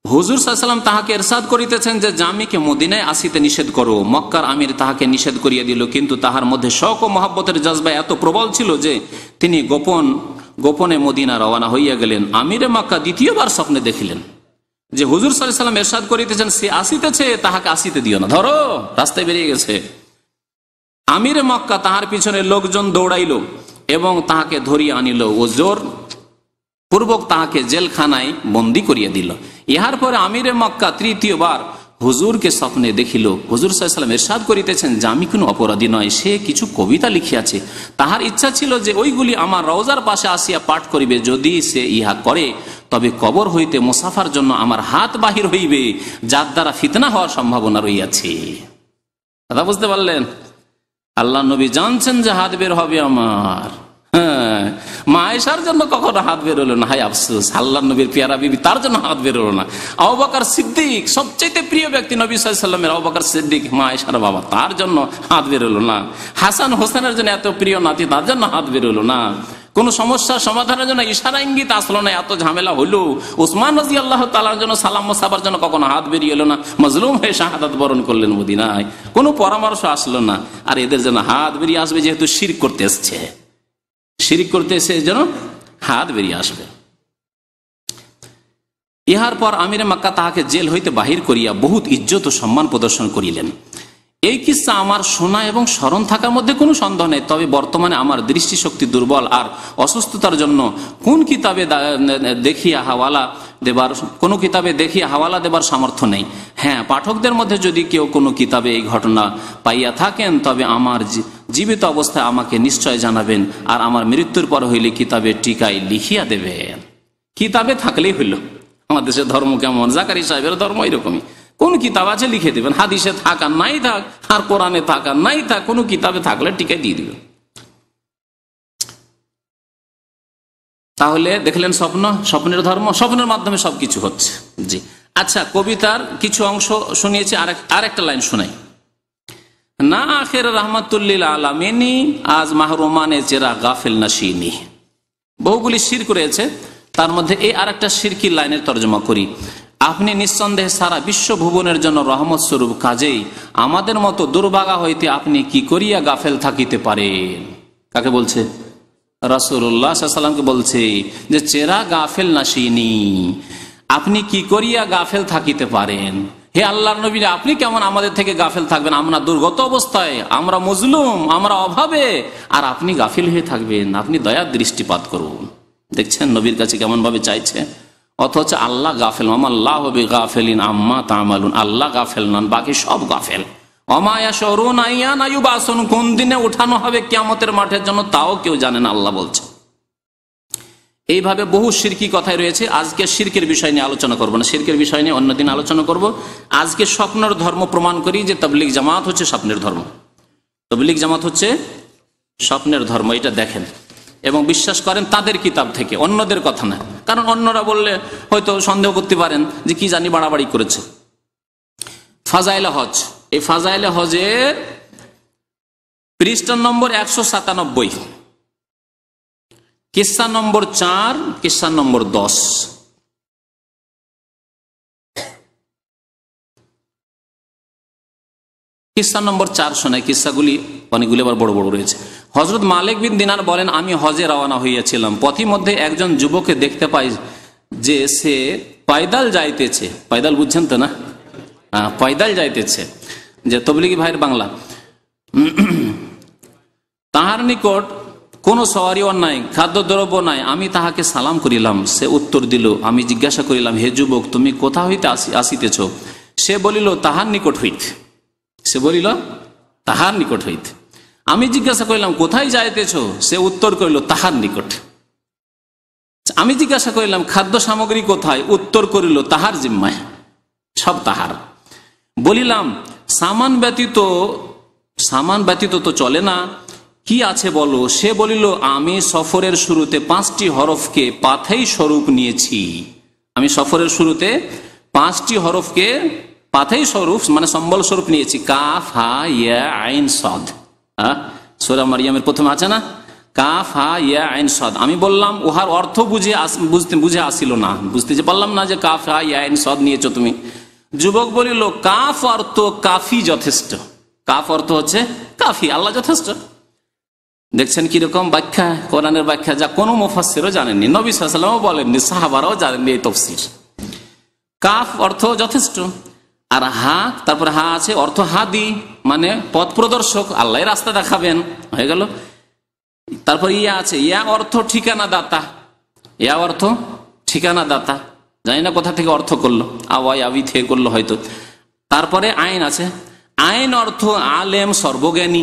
হুজুর সাল্লাল্লাহু আলাইহি ওয়াসাল্লাম তাহাকে ইরশাদ করিতেছেন যে জামিকে মদিনায় আসিতে নিষেধ করো। মক্কার আমির তাহাকে নিষেধ করিয়া দিল, কিন্তু তাহার মধ্যে শওক ও মহব্বতের জজবা এত প্রবল ছিল যে তিনি গোপনে মদিনা রওনা হইয়া গেলেন। আমিরে মক্কা দ্বিতীয়বার স্বপ্নে দেখিলেন যে হুজুর সাল্লাল্লাহু আলাইহি ওয়াসাল্লাম ইরশাদ করিতেছেন সে আসিতেছে, তাহাকে আসিতে দিও না, ধরো, রাস্তায় বেরিয়ে গেছে। আমিরে মক্কা তাহার পিছনে লোকজন দৌড়াইল এবং তাহাকে ধরিয়া আনিল ও জোর পূর্বক তাহাকে জেলখানায় বন্দী করিয়া দিল। ইহার পরে আমিরে মক্কা তৃতীয়বার হুজুরকে স্বপ্নে দেখিল। হুজুর সাল্লাল্লাহু আলাইহি ওয়াসাল্লাম ইরশাদ করিতেছেন যে আমি কোনো অপরাধী নয়, সে কিছু কবিতা লিখিয়াছে, তাহার ইচ্ছা ছিল যে ওইগুলি আমার রওজার পাশে আসিয়া পাঠ করিবে। যদি সে ইহা করে তবে কবর হইতে মুসাফার জন্য আমার হাত বাহির হইবে, যার দ্বারা ফিতনা হওয়ার সম্ভাবনা রইয়াছে। কথা বুঝতে পারলেন? আল্লাহ নবী জানছেন যে হাত বের হবে আমার। হ্যাঁ, মা আয়েশার জন্য কখনো হাত বের হলো না, হায় আফসোস, আল্লাহ নবীর পেয়ারা বিবি তার জন্য হাত বের হলো না। আবু বকর সিদ্দিক, সবচেয়ে প্রিয় ব্যক্তি নবী সাল্লাল্লাহু আলাইহি ওয়াসাল্লামের, আবু বকর সিদ্দিক মা আয়েশার বাবা, তার জন্য হাত বের হলো না। হাসান হোসেনের জন্য এত প্রিয় নাতি, তার জন্য হাত বের হলো না। কোন সমস্যার সমাধানের জন্য ইশারা ইঙ্গিত আসলো না, এত ঝামেলা হলো। উসমান রাদিয়াল্লাহু তাআলার জন্য সালাম মুসাফার জন্য কখনো হাত বেরিয়ে এলো না, মজলুম হয়ে শাহাদাত বরণ করলেন মদিনায়, কোনো পরামর্শ আসলো না। আর এদের জন্য হাত বেরিয়ে আসবে, যেহেতু শিরক করতে এসছে, শিরিক করতে এসে যেন হাত বেরিয়ে আসবে। ইহার পর আমিরে মক্কা তাহাকে জেল হইতে বাহির করিয়া বহুত ইজ্জত ও সম্মান প্রদর্শন করিলেন এই কিসসা আমার শোনা এবং স্মরণ থাকার মধ্যে কোনো সন্দেহ নেই, তবে বর্তমানে আমার দৃষ্টিশক্তি দুর্বল আর অসুস্থতার জন্য কোন কিতাবে দেখিয়া হাওয়ালা দেবার সামর্থ্য নেই। হ্যাঁ, পাঠকদের মধ্যে যদি কেউ কোনো কিতাবে এই ঘটনা পাইয়া থাকেন তবে আমার জীবিত অবস্থায় আমাকে নিশ্চয় জানাবেন, আর আমার মৃত্যুর পর হইলে কিতাবে টিকায় লিখিয়া দেবেন। কিতাবে থাকলেই হইল। আমার দেশের ধর্ম কেমন, জাকারি সাহেবের ধর্ম এরকমই, কোন কিতাব আছে লিখে দেবেন, হাদিসে থাক আর নাই থাক, আর কোরআনে থাক আর নাই থাক, কোনো কিতাবে থাকলে টিকায় দিয়ে দিবেন। তাহলে দেখলেন স্বপ্নের ধর্ম, স্বপ্নের মাধ্যমে সবকিছু হচ্ছে। জি আচ্ছা, কবিতার কিছু অংশ শুনিয়েছি, আর একটা লাইন শোনাই। না আখের রহমাতুল্লিল আলামিনী আজ মাহরুমানে চেরা গাফিল নাশিনী। বহুগুলি শিরক রয়েছে, তার মধ্যে এই আর একটা শিরকি লাইনের তর্জমা করি। আপনি নিঃসন্দেহে সারা বিশ্ব ভুবনের জন্য রহমত স্বরূপ, কাজেই আমাদের মতো দুর্ভাগা হইতে আপনি কি করিয়া গাফেল থাকিতে পারেন। কাকে বলছে? রাসূলুল্লাহ সাল্লাল্লাহু আলাইহি ওয়াসাল্লামকে বলছে যে চেরা গাফেল নাশিনী, আপনি কি করিয়া গাফেল থাকিতে পারেন। হে আল্লাহর নবী, আপনি কেমন আমাদের থেকে গাফেল থাকবেন? আমরা দুর্গত অবস্থায়, আমরা মজলুম, আমরা অভাবে, আর আপনি গাফিল হয়ে থাকবেন। আপনি দয়ার দৃষ্টিপাত করুন। দেখছেন নবীর কাছে কেমন ভাবে চাইছে, অথচ আল্লাহ গাফেল। আল্লাহ বিগাফিলিন আম্মা তা'মালুন, আল্লাহ গাফেল নন, বাকি সব গাফেল। ওমা ইয়াশউরুনা আইয়ানা ইউবাসুন, কোন দিনে উঠানো হবে কিয়ামতের মাঠের জন্য তাও কেউ জানে না, আল্লাহ বলছে। এইভাবে বহু শিরকি কথাই রয়েছে। আজকে শিরকের বিষয় নিয়ে আলোচনা করব না, শিরকের বিষয় নিয়ে অন্যদিন আলোচনা করব। আজকে স্বপ্নের ধর্ম প্রমাণ করি যে তাবলীগ জামাত হচ্ছে স্বপ্নের ধর্ম। তাবলীগ জামাত হচ্ছে স্বপ্নের ধর্ম, এটা দেখেন এবং বিশ্বাস করেন তাদের কিতাব থেকে, অন্যদের কথা না। কারণ অন্যরা বললে হয়তো সন্দেহ করতে পারেন যে কি জানি বাড়াবাড়ি করেছে। ফাজাইলে হজ, এই ফাজাইলে হজের পৃষ্ঠা নম্বর 197, কিসসা নম্বর 4, কিসসা নম্বর 10। কিসসা নম্বর 4 শোনায়। কিসসাগুলি অনেকগুলি আবার বড় বড় রয়েছে। হযরত মালিক বিন দিনার বলেন, আমি হজে রওনা হইয়াছিলাম, পথিমধ্যে একজন যুবককে দেখতে পাই যে সে পায়দাল যাইতেছে। পায়দাল বুঝছেন তো না? পায়দাল যাইতেছে, যে তবলিগি ভাইয়ের বাংলা। তাহার নিকট কোনো সওয়ারিও নাই, খাদ্যদ্রব্য নাই। আমি তাহাকে সালাম করিলাম, সে উত্তর দিল। আমি জিজ্ঞাসা করিলাম, হে যুবক, তুমি কোথা হইতে আসিতেছ? সে বলিল, তাহার নিকট হইতে। সে বলিল, তাহার নিকট হইতে। আমি জিজ্ঞাসা করিলাম, কোথায় যাইতেছ? সে উত্তর করিল, তাহার নিকট। আমি জিজ্ঞাসা করিলাম, খাদ্য সামগ্রী কোথায়? উত্তর করিল, তাহার জিম্মায়, সব তাহার। বলিলাম, সামান ব্যতীত তো চলে না, কি আছে বলো? সে বলিল, আমি সফরের শুরুতে 5টি হরফকে পাথেয় স্বরূপ নিয়েছি। আমি সফরের শুরুতে 5টি হরফকে পাথেয় স্বরূপ মানে সম্বল স্বরূপ নিয়েছি। কাফ, হা, ইয়া, আইন, সাদ। সূরা মারইয়ামের প্রথমে আছে না, কাফ, হা, ইয়া, আইন, সাদ। আমি বললাম, উহার অর্থ বুঝে আসিল না, বুঝতে যে পারলাম না যে কাফ, হা, ইয়া, আইন, সাদ নিয়েছো তুমি। যুবক বলিল, কাফ অর্থ কাফি, যথেষ্ট। কাফ অর্থ হচ্ছে কাফি, আল্লাহ যথেষ্ট। দেখছেন কিরকম ব্যাখ্যা, কোরআনের ব্যাখ্যা, যা কোনো মুফাসসিরও জানেননি, নবী সাল্লাল্লাহু আলাইহি ওয়াসাল্লামও বলেননি, সাহাবারাও জানেননি এই তাফসীর। কাফ অর্থ যথেষ্ট, আর হা, তারপর হা আছে অর্থ হাদি, মানে পথ প্রদর্শক, আল্লাহ রাস্তা দেখাবেন, হয়ে গেল। তারপর ইয়া আছে, ইয়া অর্থ ঠিকানা দাতা, ইয়া অর্থ ঠিকানা দাতা, জানি না কোথা থেকে অর্থ করলো, আওয়াই আবি থেকে করলো হয়তো। তারপরে আইন আছে, আইন অর্থ আলেম, সর্বজ্ঞানী।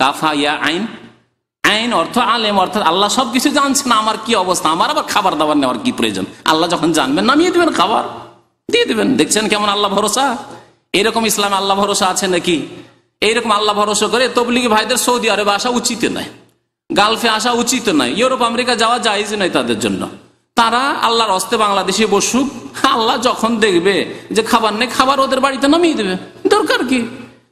কাফা, ইয়া, আইন। আইন অর্থ আলেম, অর্থাৎ আল্লাহ সবকিছু জানছেন, আমার কি অবস্থা, আমার আবার খাবার দাবার নেওয়ার কি প্রয়োজন। আল্লাহ যখন জানবেন নামিয়ে দেবেন, খাবার দিয়ে দেবেন। দেখছেন কেমন আল্লাহ ভরসা। এরকম ইসলামে আল্লাহ ভরসা আছে নাকি? এইরকম আল্লাহ ভরসা করে তবলিগি ভাইদের সৌদি আরবে আসা উচিত নয়, গালফে আসা উচিত নয়, ইউরোপ আমেরিকা যাওয়া জায়েজ নয় তাদের জন্য। তারা আল্লাহর হস্তে বাংলাদেশে বসুক, আল্লাহ যখন দেখবে যে খাবার নেই, খাবার ওদের বাড়িতে নামিয়ে দেবে, দরকার কি?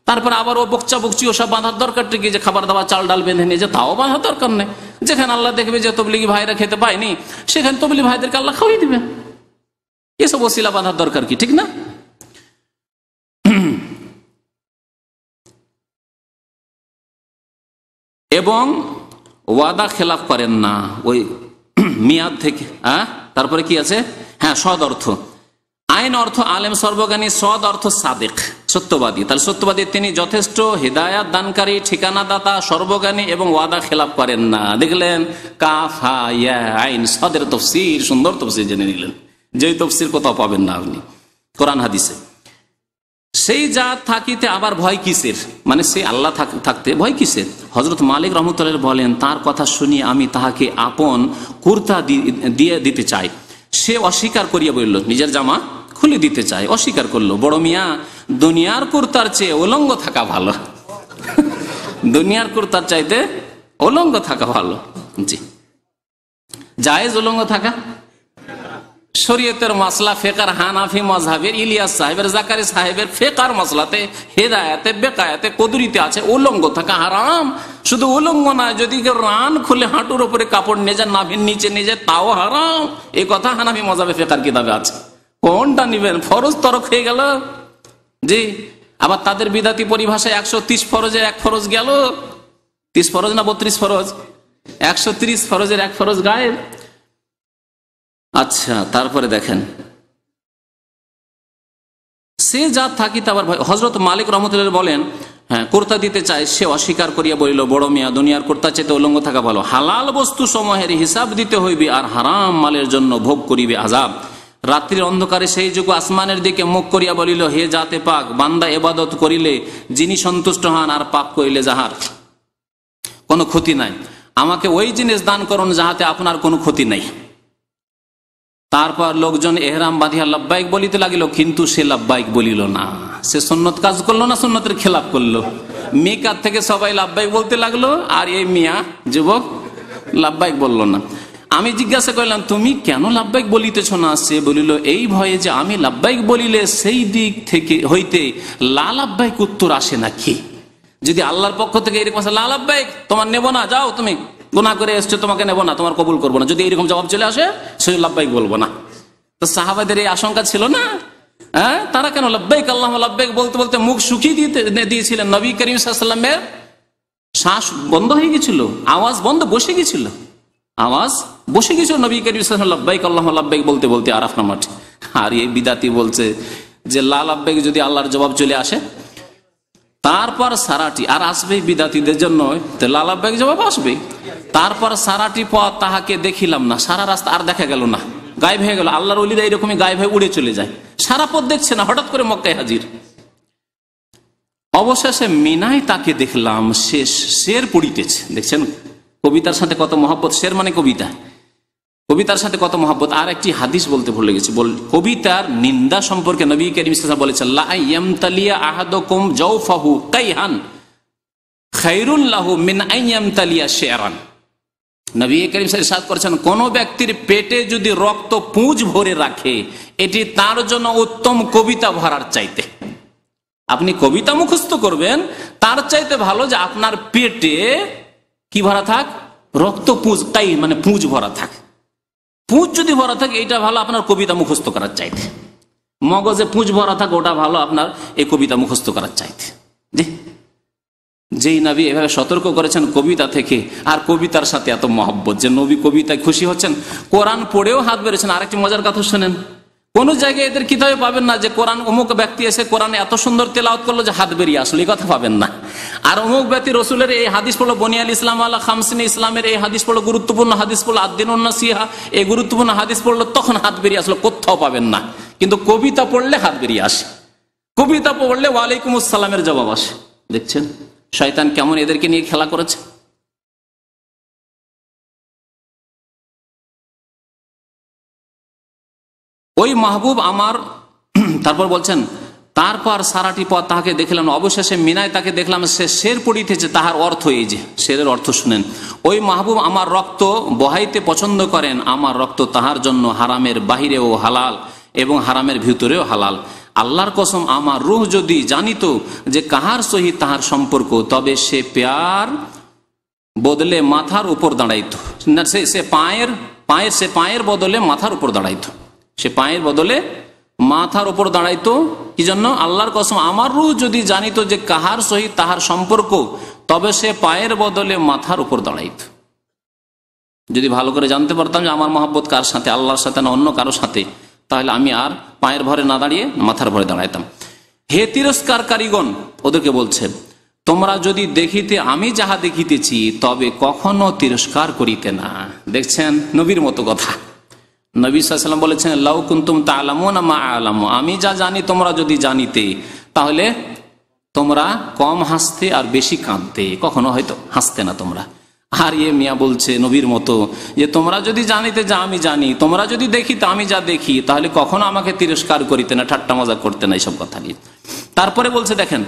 তারপর আবার ও বকচা বকচি ওসব বাঁধার দরকারটা কি, যে খাবার দাবার চাল ডাল বেঁধে নিয়ে যে, তাও বাঁধার দরকার নেই। যেখানে আল্লাহ দেখবে যে তবলিগি ভাইরা খেতে পায়নি, সেখানে তবলিগি ভাইদেরকে আল্লাহ খাওয়াই দিবে। এসব ওসিলা বাঁধার দরকার কি, ঠিক না? এবং ওয়াদা খেলাফ করেন না ওই মিয়াদ থেকে। তারপরে কি আছে? হ্যাঁ, সদ অর্থ। আইন অর্থ আলেম, সর্বজ্ঞানী। সদ অর্থ সাদেক। সত্যবাদী। তাহলে সত্যবাদী তিনি যথেষ্ট হিদায়াত দানকারী, ঠিকানা দাতা, সর্বজ্ঞানী এবং ওয়াদা খেলাপ করেন না। দেখলেন কাফ হা ইয়া আইন সাদের তফসির, সুন্দর তফসির জেনে নিলেন, যে তফসির কোথাও পাবেন না আপনি কোরআন হাদিসে। সেই জাত থাকিতে আবার ভয় কিসের, মানে সে আল্লাহ থাকতে ভয় কিসের? হযরত মালিক রাহমাতুল্লাহ বলেন, তার কথা শুনিয়ে আমি তাহাকে আপন কুর্তা দিয়ে দিতে চাই। সে অস্বীকার করিয়া বলল, নিজের জামা খুলে দিতে চায়, অস্বীকার করলো। বড় মিয়া, দুনিয়ার কুর্তার চেয়ে উলঙ্গ থাকা ভালো। দুনিয়ার কুর্তার চাইতে উলঙ্গ থাকা ভালো। জি, জায়েজ উলঙ্গ থাকা? শরীয়তের মাসলা ফিকর হানাফি মাযহাবের ইলিয়াস সাহেবের, জাকারি সাহেবের ফিকর মাসলাতে হেদায়েতে বেকায়েতে কুদরতে আছে উলঙ্গ থাকা হারাম। শুধু উলঙ্গ না, যদি কেউ রান খুলে হাঁটুর উপরে কাপড় নিয়ে যায়, নাভির নিচে নিয়ে যায়, তাও হারাম। এই কথা হানাফি মাযহাবে ফিকর কিতাবে আছে। কোনটা নিবেন? ফরজ তরক হয়ে গেল। জি, আবার তাদের বিদাতি পরিভাষায় 130 ফরজের এক ফরজ গেল। 30 ফরজ না 32 ফরজ? 130 ফরজের এক ফরজ গায়েব। আচ্ছা, তারপরে দেখেন, সে জাত থাকিতে আবার ভয়। হযরত মালিক রাহমাতুল্লাহ বলেন, হ্যাঁ, কুর্তা দিতে চায়, সে অস্বীকার করিয়া বলিল, বড় মিয়া, দুনিয়ার কুর্তা চেতে উলঙ্গ থাকা ভালো। হালাল বস্তু সমূহের হিসাব দিতে হইবে, আর হারাম মালের জন্য ভোগ করিবে আযাব। রাত্রির অন্ধকারে সেই যুগ আসমানের দিকে মুখ করিয়া বলিল, হে জাতে পাক, বান্দা ইবাদত করিলে যিনি সন্তুষ্ট হন, আর পাপ করিলে যাহার কোনো ক্ষতি নাই, আমাকে ওই জিনিস দান করুন যাহাতে আপনার কোনো ক্ষতি নাই। তারপর লোকজন এহরাম বাঁধিয়া লাব্বাইক বলিতে লাগিল, কিন্তু সে লাব্বাইক বলিল না। সে সুন্নত কাজ করলো না সুন্নতের খেলাপ করলো? মিকাত থেকে সবাই লাব্বাইক বলতে লাগলো, আর এই মিয়া যুবক লাব্বাইক বলল না। আমি জিজ্ঞাসা করলাম, তুমি কেন লাব্বাইক বলিতেছ না? সে বলিল, এই ভয়ে যে আমি লাব্বাইক বলিলে সেই দিক থেকে হইতে লা লাব্বাইক উত্তর আসে নাকি। যদি আল্লাহর পক্ষ থেকে এরকম লা লাব্বাইক, তোমার নেব না, যাও, তুমি গুনাহ করে এসছো, তোমাকে নেব না, তোমার কবুল করবো না, যদি এরকম জবাব চলে আসে, সে লাব্বাইক বলবো না। তো সাহাবাদের এই আশঙ্কা ছিল না? হ্যাঁ, তারা কেন লাব্বাইক আল্লাহুম্মা লাব্বাইক বলতে বলতে মুখ শুকিয়ে দিয়েছিলেন। নবী করিম সাল্লাল্লাহু আলাইহি ওয়াসাল্লামের শ্বাস বন্ধ হয়ে গেছিল, আওয়াজ বন্ধ, বসে গেছিল, আওয়াজ বসে গেছিল নবী করিম সাল্লাল্লাহু আলাইহি ওয়াসাল্লাম লাব্বাইক আল্লাহুম্মা লাব্বাইক বলতে বলতে আরাফা মাঠে। আর এই বিদাতি বলছে যে লা লাব্বাইক যদি আল্লাহর জবাব চলে আসে, তারপর সারাটি আর আসবেই বিদাতিদের জন্য, লা লাব্বাইক জবাব আসবে। তারপর সারাটি পথ তাহাকে দেখিলাম না, সারা রাস্তা আর দেখা গেল না, গায়েব হয়ে গেল। আল্লাহর ওলিরা এরকমই গায়েব হয়ে উড়ে চলে যায়, সারা পথ দেখছে না, হঠাৎ করে মক্কায় হাজির। অবশেষে মিনায় তাকে দেখলাম, শের পড়িতেছে। দেখছেন কবিতার সাথে কত মহব্বত। শের মানে কবিতা, কবিতার সাথে কত মহব্বত। আর একটি হাদিস বলতে ভুলে গেছি, কবিতার নিন্দা সম্পর্কে নবী করিম সাল্লাল্লাহু আলাইহি ওয়াসাল্লাম বলেছেন, লা ইয়ামতালিয়া আহাদুকুম জাওফাহু কাইহান খায়রুল লাহু মিন আন ইয়ামতালিয়া শি'রান। নবী করিম সাল্লাল্লাহু আলাইহি ওয়াসাল্লাম ইরশাদ করেছেন, কোন ব্যক্তির পেটে যদি রক্ত পুঁজ ভরে রাখে, এটি তার জন্য উত্তম কবিতা ভরার চাইতে। আপনি কবিতা মুখস্থ করবেন, তার চাইতে ভালো যে আপনার পেটে কি ভরা থাক? রক্ত পুঁজ, তাই মানে পুঁজ ভরা থাক। পুঁজ যদি ভরা থাকে, এটা ভালো আপনার কবিতা মুখস্থ করার চাইতে। মগজে পুঁজ ভরা থাকে, ওটা ভালো আপনার এই কবিতা মুখস্থ করার চাইতে। যেই নবী এভাবে সতর্ক করেছেন কবিতা থেকে, আর কবিতার সাথে এত মহব্বত যে নবী কবিতায় খুশি হচ্ছেন, কোরআন পড়েও হাত বেড়েছেন। আরেকটি মজার কথা শুনেন, কোন জায়গায় এদের কিতাবে পাবেন না যে কোরআন অমুক ব্যক্তি এসে কোরআনে এত সুন্দর তেলাওয়াত করলো যে হাত বেরিয়ে আসলো, এই কথা পাবেন না। আর অমুক ব্যক্তি রসুলের এই হাদিস পড়লো, বনিয়াল ইসলাম আলা খামসিন, ইসলামের এই হাদিস পড়লো, গুরুত্বপূর্ণ হাদিস পড়লো, আদ-দীনুন নাসিহা, এই গুরুত্বপূর্ণ হাদিস পড়লো, তখন হাত বেরিয়ে আসলো, কোথাও পাবেন না। কিন্তু কবিতা পড়লে হাত বেরিয়ে আসে, কবিতা পড়লে ওয়ালাইকুম আসসালামের জবাব আসে। দেখছেন শয়তান কেমন এদেরকে নিয়ে খেলা করেছে। ওই মাহবুব আমার, তারপর বলছেন, তারপর সারাটি পথ তাহাকে দেখলাম, অবশেষে মিনায় তাকে দেখলাম, সে শের পড়িতেছে। তাহার অর্থ এই যে, শেরের অর্থ শুনেন, ওই মাহবুব আমার রক্ত বহাইতে পছন্দ করেন, আমার রক্ত তাহার জন্য হারামের বাহিরেও হালাল এবং হারামের ভিতরেও হালাল। আল্লাহর কসম, আমার রূহ যদি জানিত যে কাহার সহিত তাহার সম্পর্ক, তবে সে প্যার বদলে মাথার উপর দাঁড়াইতো। সে পায়ের বদলে মাথার উপর দাঁড়াইতো, সে পায়ের বদলে মাথার উপর দাঁড়াইতো। কি জন্য? আল্লাহর কসম, আমার রূহ যদি জানিত যে কাহার সহিত তাহার সম্পর্ক, তবে সে পায়ের বদলে মাথার উপর দাঁড়াইতো। যদি ভালো করে জানতে পারতাম যে আমার মহব্বত কার সাথে, আল্লাহর সাথে না অন্য কারোর সাথে, তাহলে আমি আর পায়ের ভরে না দাঁড়িয়ে মাথার ভরে দাঁড়াইতাম। হে তিরস্কারকারীগণ, ওদেরকে বলছে, তোমরা যদি দেখিতে আমি যাহা দেখিতেছি তবে কখনো তিরস্কার করিতে না। দেখছেন নবীর মতো কথা। নবী সাল্লাল্লাহু আলাইহি ওয়াসাল্লাম বলেছেন, লাউ কুনতুম তা'লামুনা মা আ'লামু, আমি যা জানি তোমরা যদি জানিতে তাহলে তোমরা কম হাসতে আর বেশি কাঁদতে, কখনো হয়তো হাসতে না তোমরা। আর মিয়া বলছে নবীর মতো যে তোমরা যদি জানিতে যা আমি জানি, তোমরা যদি দেখিতে আমি যা দেখি, তাহলে কখনো আমাকে তিরস্কার করিতে না, ঠাট্টা মজা করতে না, এইসব কথা নিয়ে। তারপরে বলছে দেখেন,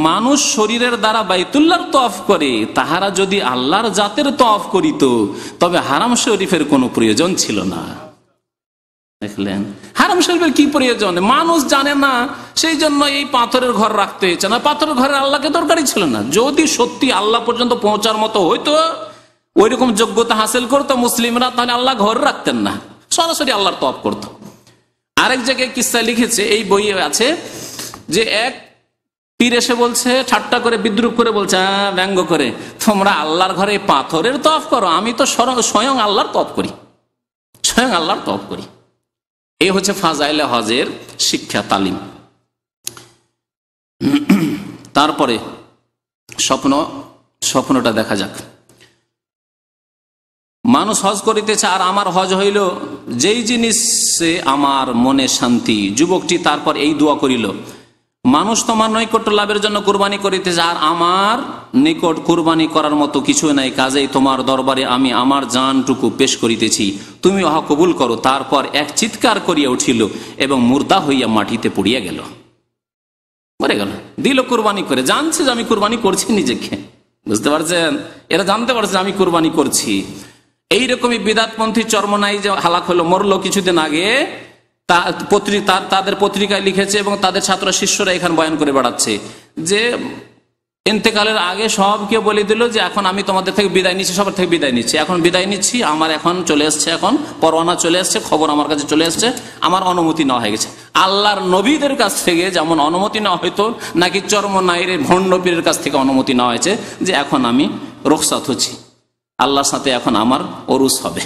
মানুষ শরীরের দ্বারা বাইতুল্লাহর তওয়াফ করে, তাহারা যদি আল্লাহর জাতের তওয়াফ করিত তবে হারাম শরীফের কোনো প্রয়োজন ছিল না। দেখলেন হারাম শরীফের কি প্রয়োজন? মানুষ জানে না, সেই জন্য এই পাথরের ঘর রাখতে হয়েছে না। পাথরের ঘরে আল্লাহকে দরকারই ছিল না। যদি সত্যি আল্লাহ পর্যন্ত পৌঁছার মতো হইতো, ওই রকম যোগ্যতা হাসিল করতো মুসলিমরা, তাহলে আল্লাহ ঘর রাখতেন না, সরাসরি আল্লাহর তওয়াফ করতো। আরেক জায়গায় কিস্সা লিখেছে, এই বইয়ে আছে, যে এক পীর এসে বলছে, ঠাট্টা করে বিদ্রুপ করে বলছে, ব্যঙ্গ করে, তোমরা আল্লাহর ঘরে পাথরের তওয়াফ করো, আমি তো স্বয়ং আল্লাহর তওয়াফ করি, স্বয়ং আল্লাহর তওয়াফ করি। এই হচ্ছে ফাজাইলে হজের শিক্ষা তালিম। তারপরে স্বপ্নটা দেখা যাক। মানুষ হজ করিতেছে, আর আমার হজ হইল যেই জিনিসে আমার মনে শান্তি। যুবকটি তারপর এই দোয়া করিল, মানুষ তোমার নৈকট্য লাভের জন্য কুরবানি করিতেছে, আর আমার নিকট কুরবানি করার মতো কিছু নাই, কাজেই তোমার দরবারে আমি আমার জানটুকু পেশ করিতেছি, তুমি উহা কবুল করো। তারপর এক চিৎকার করিয়া উঠিল এবং মুর্দা হইয়া মাটিতে পড়িয়া গেল, মরে গেল। দিল কুরবানি করে, জানছে যে আমি কুরবানি করছি নিজেকে, বুঝতে পারছেন? এরা জানতে পারছে আমি কুরবানি করছি। এইরকমই বিদাতপন্থী চরমনাই যে হালাক হলো, মরলো কিছুদিন আগে, তাদের পত্রিকায় লিখেছে এবং তাদের ছাত্র শিষ্যরা এখানে বয়ান করে বেড়াচ্ছে যে ইন্তেকালের আগে সবকে বলে দিল যে এখন আমি তোমাদের থেকে বিদায় নিচ্ছি, সবার থেকে বিদায় নিচ্ছি, এখন বিদায় নিচ্ছি, আমার এখন চলে এসছে, এখন পরোয়ানা চলে এসছে, খবর আমার কাছে চলে এসছে, আমার অনুমতি নেওয়া হয়ে গেছে। আল্লাহর নবীদের কাছ থেকে যেমন অনুমতি নেওয়া হয়তো, নাকি চরমনাইয়ের ভণ্ড পীরের কাছ থেকে অনুমতি নেওয়া হয়েছে যে এখন আমি রুখসাত হচ্ছি, আল্লাহর সাথে এখন আমার ওরুস হবে,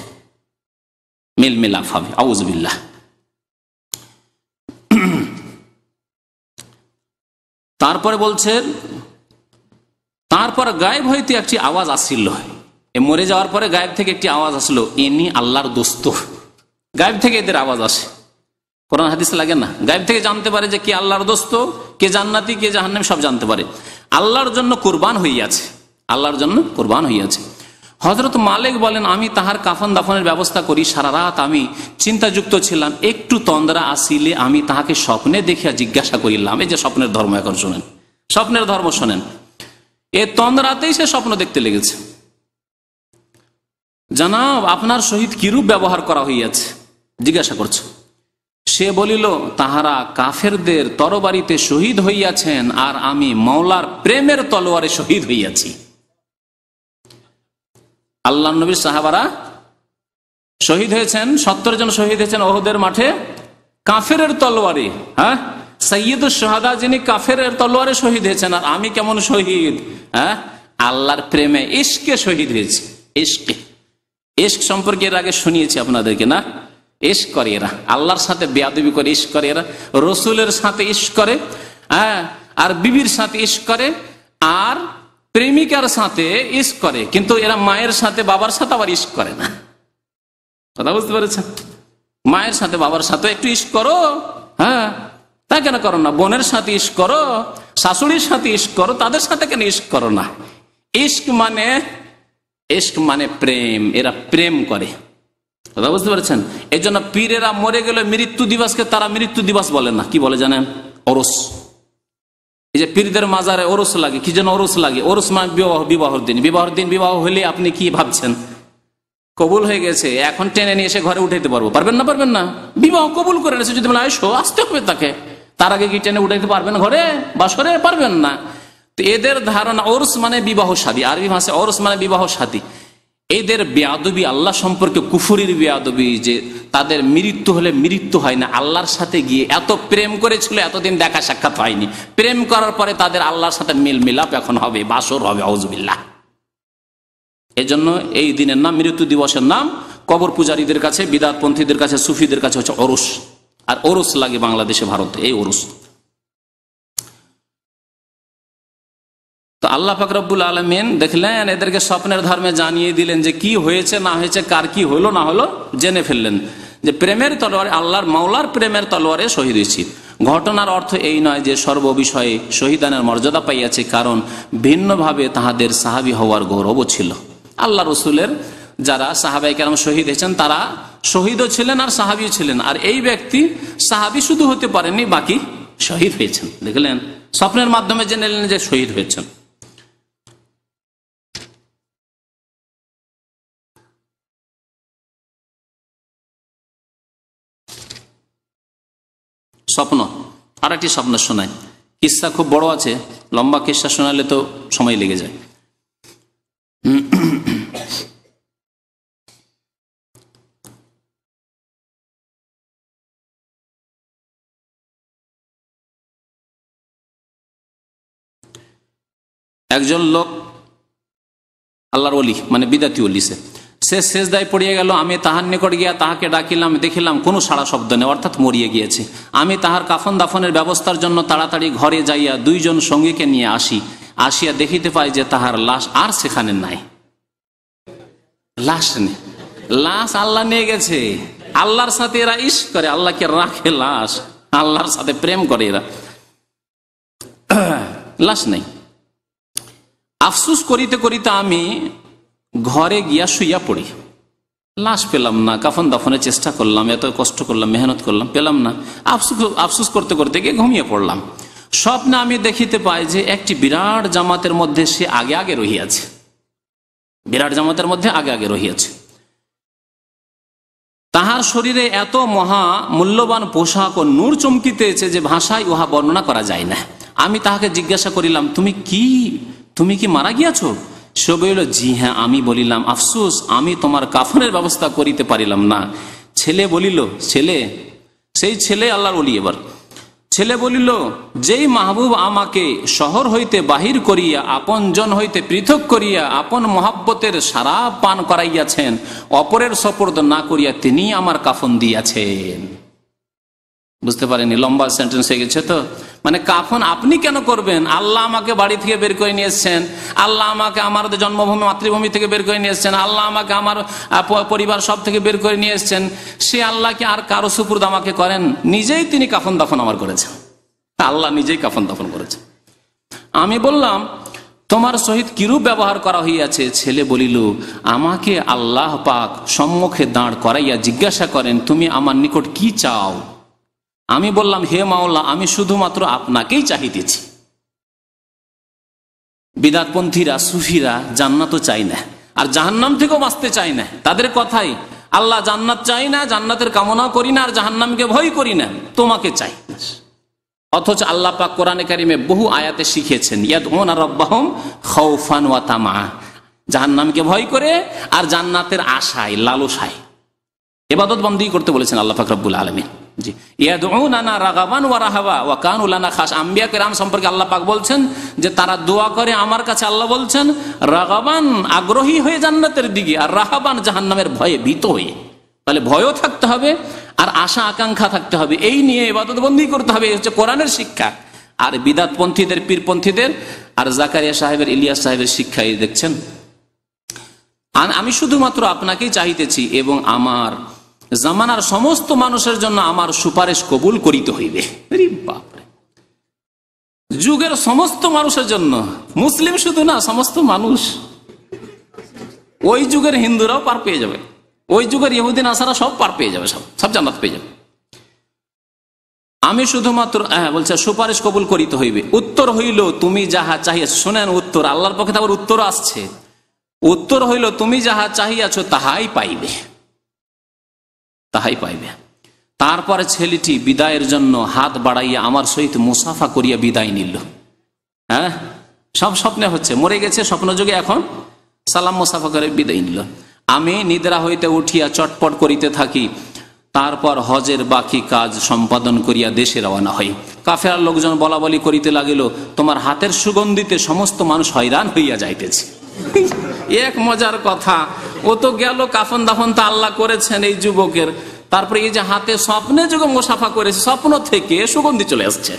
মিল মিলাপ হবে। আউযুবিল্লাহ। তারপরে বলছে, তারপর গায়েব হইতে একটি আওয়াজ আসছিল, মরে যাওয়ার পরে গায়েব থেকে একটি আওয়াজ আসলো, ইনি আল্লাহর দোস্ত। গায়েব থেকে এদের আওয়াজ আসে, কোরআন হাদিস লাগে না? গায়েব থেকে জানতে পারে যে কে আল্লাহর দোস্ত, কে জান্নাতি, কে জাহান্নামী, সব জানতে পারে। আল্লাহর জন্য কুরবান হইয়াছে, আল্লাহর জন্য কুরবান হইয়াছে। হযরত মালিক বলেন, আমি তাহার কাফন দাফনের ব্যবস্থা করি, সারা রাত আমি চিন্তাযুক্ত ছিলাম, একটু তন্দ্রা আসিলে আমি তাহাকে স্বপ্নে দেখিয়া জিজ্ঞাসা করিলাম। এই যে স্বপ্নের ধর্ম, এখন শোনেন, স্বপ্নের ধর্ম শোনেন। এ তন্দ্রাতেই সে স্বপ্ন দেখতে লেগেছে, জানাব আপনার সহিত কিরূপ ব্যবহার করা হইয়াছে, জিজ্ঞাসা করছে। সে বলিল, তাহারা কাফেরদের তরবারিতে শহীদ হইয়াছেন, আর আমি মাওলার প্রেমের তলোয়ারে শহীদ হইয়াছি। আল্লাহ নবীর সাহাবারা শহীদ হয়েছেন, 70 জন শহীদ হয়েছেন ওহদের মাঠে কাফেরের তলোয়ারে। হ্যাঁ, সাইয়্যিদুশ শুহাদা যিনি কাফেরের তলোয়ারে শহীদ হয়েছেন, আর আমি কেমন শহীদ? হ্যাঁ, আল্লাহর প্রেমে, ইশকে শহীদ হয়েছে। ইশকে, ইশক সম্পর্কে এর আগে শুনিয়েছি আপনাদেরকে না? ইশক করে এরা, আল্লাহর সাথে বেয়াদবি করে ইশক করে এরা, রসুলের সাথে ইশক করে, হ্যাঁ, আর বিবির সাথে ইশক করে, আর প্রেমিকার সাথে ইশক করে, কিন্তু এরা মায়ের সাথে বাবার সাথে আবার ইশক করে না। কথা বুঝতে পেরেছেন? মায়ের সাথে বাবার সাথে একটু ইশক করো, হ্যাঁ, তা কেন করো না? বোনের সাথে ইশক করো, শাশুড়ির সাথে ইশক করো, তাদের সাথে কেন ইশক করো না? ইশক মানে প্রেম, এরা প্রেম করে। কথা বুঝতে পেরেছেন? এই জন্য পীরেরা মরে গেলে মৃত্যু দিবসকে তারা মৃত্যু দিবস বলে না, কি বলে জানেন? ওরস। এই যে পীরদের মাজারে ওরস লাগে, কি যেন ওরস লাগে? ওরস মানে বিবাহর দিন। বিবাহর দিন বিবাহ হলে আপনি কি ভাবছেন? কবুল হয়ে গেছে, এখন টেনে নিয়ে এসে ঘরে উঠাইতে পারবো? পারবেন না, পারবেন না। বিবাহ কবুল করে নিয়েছে, যদি বলে আইসো, আসতে হবে তাকে, তার আগে কি টেনে উঠাইতে পারবেন ঘরে বাসরে? পারবেন না। তো এদের ধারণা ওরস মানে বিবাহ শাদী, আরবি ভাষায় ওরস মানে বিবাহ শাদী। এদের বেয়াদবি আল্লাহ সম্পর্কে, কুফরির বেয়াদবি, যে তাদের মৃত্যু হলে মৃত্যু হয় না, আল্লাহর সাথে গিয়ে এত প্রেম করেছিল, এতদিন দেখা সাক্ষাৎ হয়নি, প্রেম করার পরে তাদের আল্লাহর সাথে মিল মিলাপ এখন হবে, বাসর হবে। আউযুবিল্লাহ। এই জন্য এই দিনের নাম, মৃত্যু দিবসের নাম কবর পূজারীদের কাছে, বিদাতপন্থীদের কাছে, সুফিদের কাছে হচ্ছে ওরস। আর ওরস লাগে বাংলাদেশে, ভারতে এই ওরস। তো আল্লাহ পাক রব্বুল আলামিন দেখলেন এদেরকে স্বপ্নের ধর্মে জানিয়ে দিলেন যে কি হয়েছে না হয়েছে, কার কি হলো না হলো জেনে ফেললেন যে প্রেমের তলোয়ারে, আল্লাহর মাওলার প্রেমের তলোয়ারে শহীদ হয়েছি। ঘটনার অর্থ এই নয় যে সর্ববিষয়ে শহীদানের মর্যাদা পাইয়াছে, কারণ ভিন্নভাবে তাহাদের সাহাবী হওয়ার গৌরবও ছিল। আল্লাহ রসুলের যারা সাহাবায়ে কেরাম শহীদ হয়েছেন তারা শহীদও ছিলেন আর সাহাবিও ছিলেন, আর এই ব্যক্তি সাহাবী শুধু হতে পারেননি, বাকি শহীদ হয়েছেন। দেখলেন স্বপ্নের মাধ্যমে জেনে নিলেন যে শহীদ হয়েছেন। স্বপ্ন, আর একটি স্বপ্ন শোনায়। কিস্সা খুব বড় আছে, লম্বা কিস্সা শোনালে তো সময় লেগে যায়। একজন লোক আল্লাহর ওলি, মানে বিদাতি ওলি, সে সেজদায় পড়িয়া গেল। আমি তাহার নিকট গিয়া তাহাকে ডাকিলাম, দেখিলাম কোনো সাড়া শব্দ নেই, অর্থাৎ মরিয়ে গিয়েছে। আমি তাহার কাফন দাফনের ব্যবস্থার জন্য তাড়াতাড়ি ঘরে যাইয়া দুইজন সঙ্গীকে নিয়ে আসিয়া দেখিতে পাই যে তাহার লাশ আর সেখানে নাই। লাশ নেই, লাশ আল্লাহ নিয়ে গেছে। আল্লাহর সাথে এরা ইশ করে, আল্লাহকে রাখে লাশ, আল্লাহর সাথে প্রেম করে এরা। লাশ নেই। আফসুস করিতে করিতে আমি ঘরে গিয়া শুইয়া পড়ি। লাশ পেলাম না, কাফন দাফনের চেষ্টা করলাম, এত কষ্ট করলাম, মেহনত করলাম, পেলাম না। আফসুস করতে করতে গিয়ে ঘুমিয়ে পড়লাম। স্বপ্নে আমি দেখিতে পাই যে একটি বিরাট জামাতের মধ্যে সে আগে আগে রহিয়াছে, বিরাট জামাতের মধ্যে আগে আগে রহিয়াছে। তাহার শরীরে এত মহা মূল্যবান পোশাক ও নূর চমকিতেছে যে ভাষায় উহা বর্ণনা করা যায় না। আমি তাহাকে জিজ্ঞাসা করিলাম, তুমি কি মারা গিয়াছ? সে বলিল, জি হ্যাঁ। আমি বলিলাম, আফসোস, আমি তোমার কাফনের ব্যবস্থা করিতে পারিলাম না। ছেলে বলিল, সেই ছেলে আল্লাহর ওলি। এবার ছেলে বলিল, যেই মাহবুব আমাকে শহর হইতে বাহির করিয়া আপন জন হইতে পৃথক করিয়া আপন মহাব্বতের সারাপ পান করাইয়াছেন, অপরের সপর্দ না করিয়া তিনি আমার কাফন দিয়াছেন। বুঝতে পারেনি, লম্বা সেন্টেন্স হয়ে গেছে তো। মানে কাফন আপনি কেন করবেন? আল্লাহ আমাকে বাড়ি থেকে বের করে নিয়ে এসছেন, আল্লাহ আমাকে আমার জন্মভূমি মাতৃভূমি থেকে বের করে নিয়ে এসছেন, আল্লাহ আমাকে আমার পরিবার সব থেকে বের করে নিয়ে এসছেন। সে আল্লাহকে আর কারো সুপুর্দ আমাকে করেন? নিজেই তিনি কাফন দাফন আমার করেছেন, আল্লাহ নিজেই কাফন দাফন করেছেন। আমি বললাম, তোমার সহিত কিরূপ ব্যবহার করা হইয়াছে? ছেলে বলিল, আমাকে আল্লাহ পাক সম্মুখে দাঁড় করাইয়া জিজ্ঞাসা করেন, তুমি আমার নিকট কি চাও? আমি বললাম, হে মাওলা, আমি শুধুমাত্র আপনাকেই চাহিতেছি। বিদআতপন্থীরা, সুফিরা জান্নাতও চাই না আর জাহান্নাম থেকেও বাঁচতে চাই না। তাদের কথাই, আল্লাহ জান্নাত চাই না, জান্নাতের কামনা করি না, আর জাহান্নামকে ভয় করি না, তোমাকে চাই। অথচ আল্লাহ পাক কোরআনে কারিমে বহু আয়াতে শিখিয়েছেন, ইয়াদউনা রাব্বাহুম খাউফান ওয়া তামা, জাহান্নামকে ভয় করে আর জান্নাতের আশায়, লালসায় ইবাদত বন্দেগী করতে বলেছেন আল্লাহ পাক রব্বুল আলামিন। জি, ইয়াদউনানা রাগাবান ওয়া রাহাবা ওয়া কানু লানা খাশ। আম্বিয়া কেরাম সম্পর্কে আল্লাহ পাক বলছেন যে তারা দোয়া করে আমার কাছে। আল্লাহ বলছেন রাগাবান, আগ্রহী হয়ে জান্নাতের দিকে, আর রাহাবান, জাহান্নামের ভয়ে ভীত হয়ে। তাহলে ভয়ও থাকতে হবে আর আশা আকাঙ্ক্ষা থাকতে হবে, এই নিয়ে ইবাদত বন্দেগী করতে হবে। এই হচ্ছে কোরআনের শিক্ষা। আর বিদআতপন্থীদের, পীরপন্থীদের আর জাকারিয়া সাহেবের, ইলিয়াস সাহেবের শিক্ষা এই দেখছেন। আমি শুধুমাত্র আপনাকেই চাহিতেছি এবং আমার জামানার সমস্ত মানুষের জন্য আমার সুপারিশ কবুল করিতে হইবে। বাপরে, যুগের সমস্ত মানুষের জন্য, মুসলিম শুধু না, সমস্ত মানুষ। ওই যুগের হিন্দুরাও পার পেয়ে যাবে, ওই যুগের ইহুদি নাসারা সব পার পেয়ে যাবে, সব জান্নাত পেয়ে যাবে। আমি শুধুমাত্র বলছে সুপারিশ কবুল করিতে হইবে। উত্তর হইল, তুমি যাহা চাহিয়াছ। শোনেন উত্তর, আল্লাহর পক্ষে আবার উত্তর আসছে। উত্তর হইল, তুমি যাহা চাহিয়াছ তাহাই পাইবে, তাহাই পাইবে। তারপরে ছেলেটি বিদায়ের জন্য হাত বাড়াইয়া আমার সহিত মুসাফা করিয়া বিদায় নিল। হ্যাঁ, সব স্বপ্নে হচ্ছে, মরে গেছে স্বপ্ন যুগে, এখন সালাম মুসাফা করে বিদায় নিল। আমি নিদ্রা হইতে উঠিয়া চটপট করিতে থাকি। তারপর হজের বাকি কাজ সম্পাদন করিয়া দেশে রওনা হই। কাফেরার লোকজন বলা বলি করিতে লাগিল, তোমার হাতের সুগন্ধিতে সমস্ত মানুষ হয়রান হইয়া যাইতেছে। এক মজার কথা, ও তো গেল, কাফন দাফন তা আল্লাহ করেছেন এই যুবকের, তারপরে এই যে হাতে স্বপ্নে যুগে মুসাফা করেছে, স্বপ্ন থেকে সুগন্ধি চলে আসছে।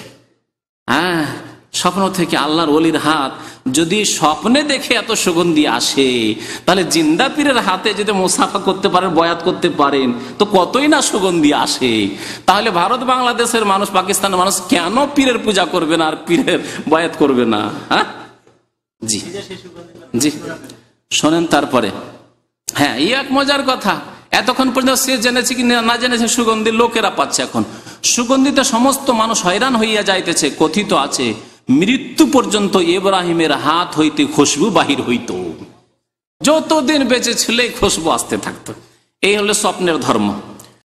হ্যাঁ, স্বপ্ন থেকে আল্লাহর ওলির হাত যদি স্বপ্নে দেখে এত সুগন্ধি আসে, তাহলে জিন্দা পীরের হাতে যদি মুসাফা করতে পারেন, বয়াত করতে পারেন, তো কতই না সুগন্ধি আসে। তাহলে ভারত বাংলাদেশের মানুষ, পাকিস্তানের মানুষ কেন পীরের পূজা করবে না আর পীরের বয়াত করবে না? হ্যাঁ, জি জি, শোনেন। তারপরে হ্যাঁ, এই এক মজার কথা, এতক্ষণ পর্যন্ত সে জেনেছে কি না জেনেছে, সুগন্ধি লোকেরা পাচ্ছে। এখন সুগন্ধিতে সমস্ত মানুষ হয়রান হইয়া যাইতেছে। কথিত আছে মৃত্যু পর্যন্ত ইব্রাহিমের হাত হইতে খুশবু বাহির হইত, যতদিন বেঁচে ছিল খুশবু আসতে থাকতো। এই হলো স্বপ্নের ধর্ম।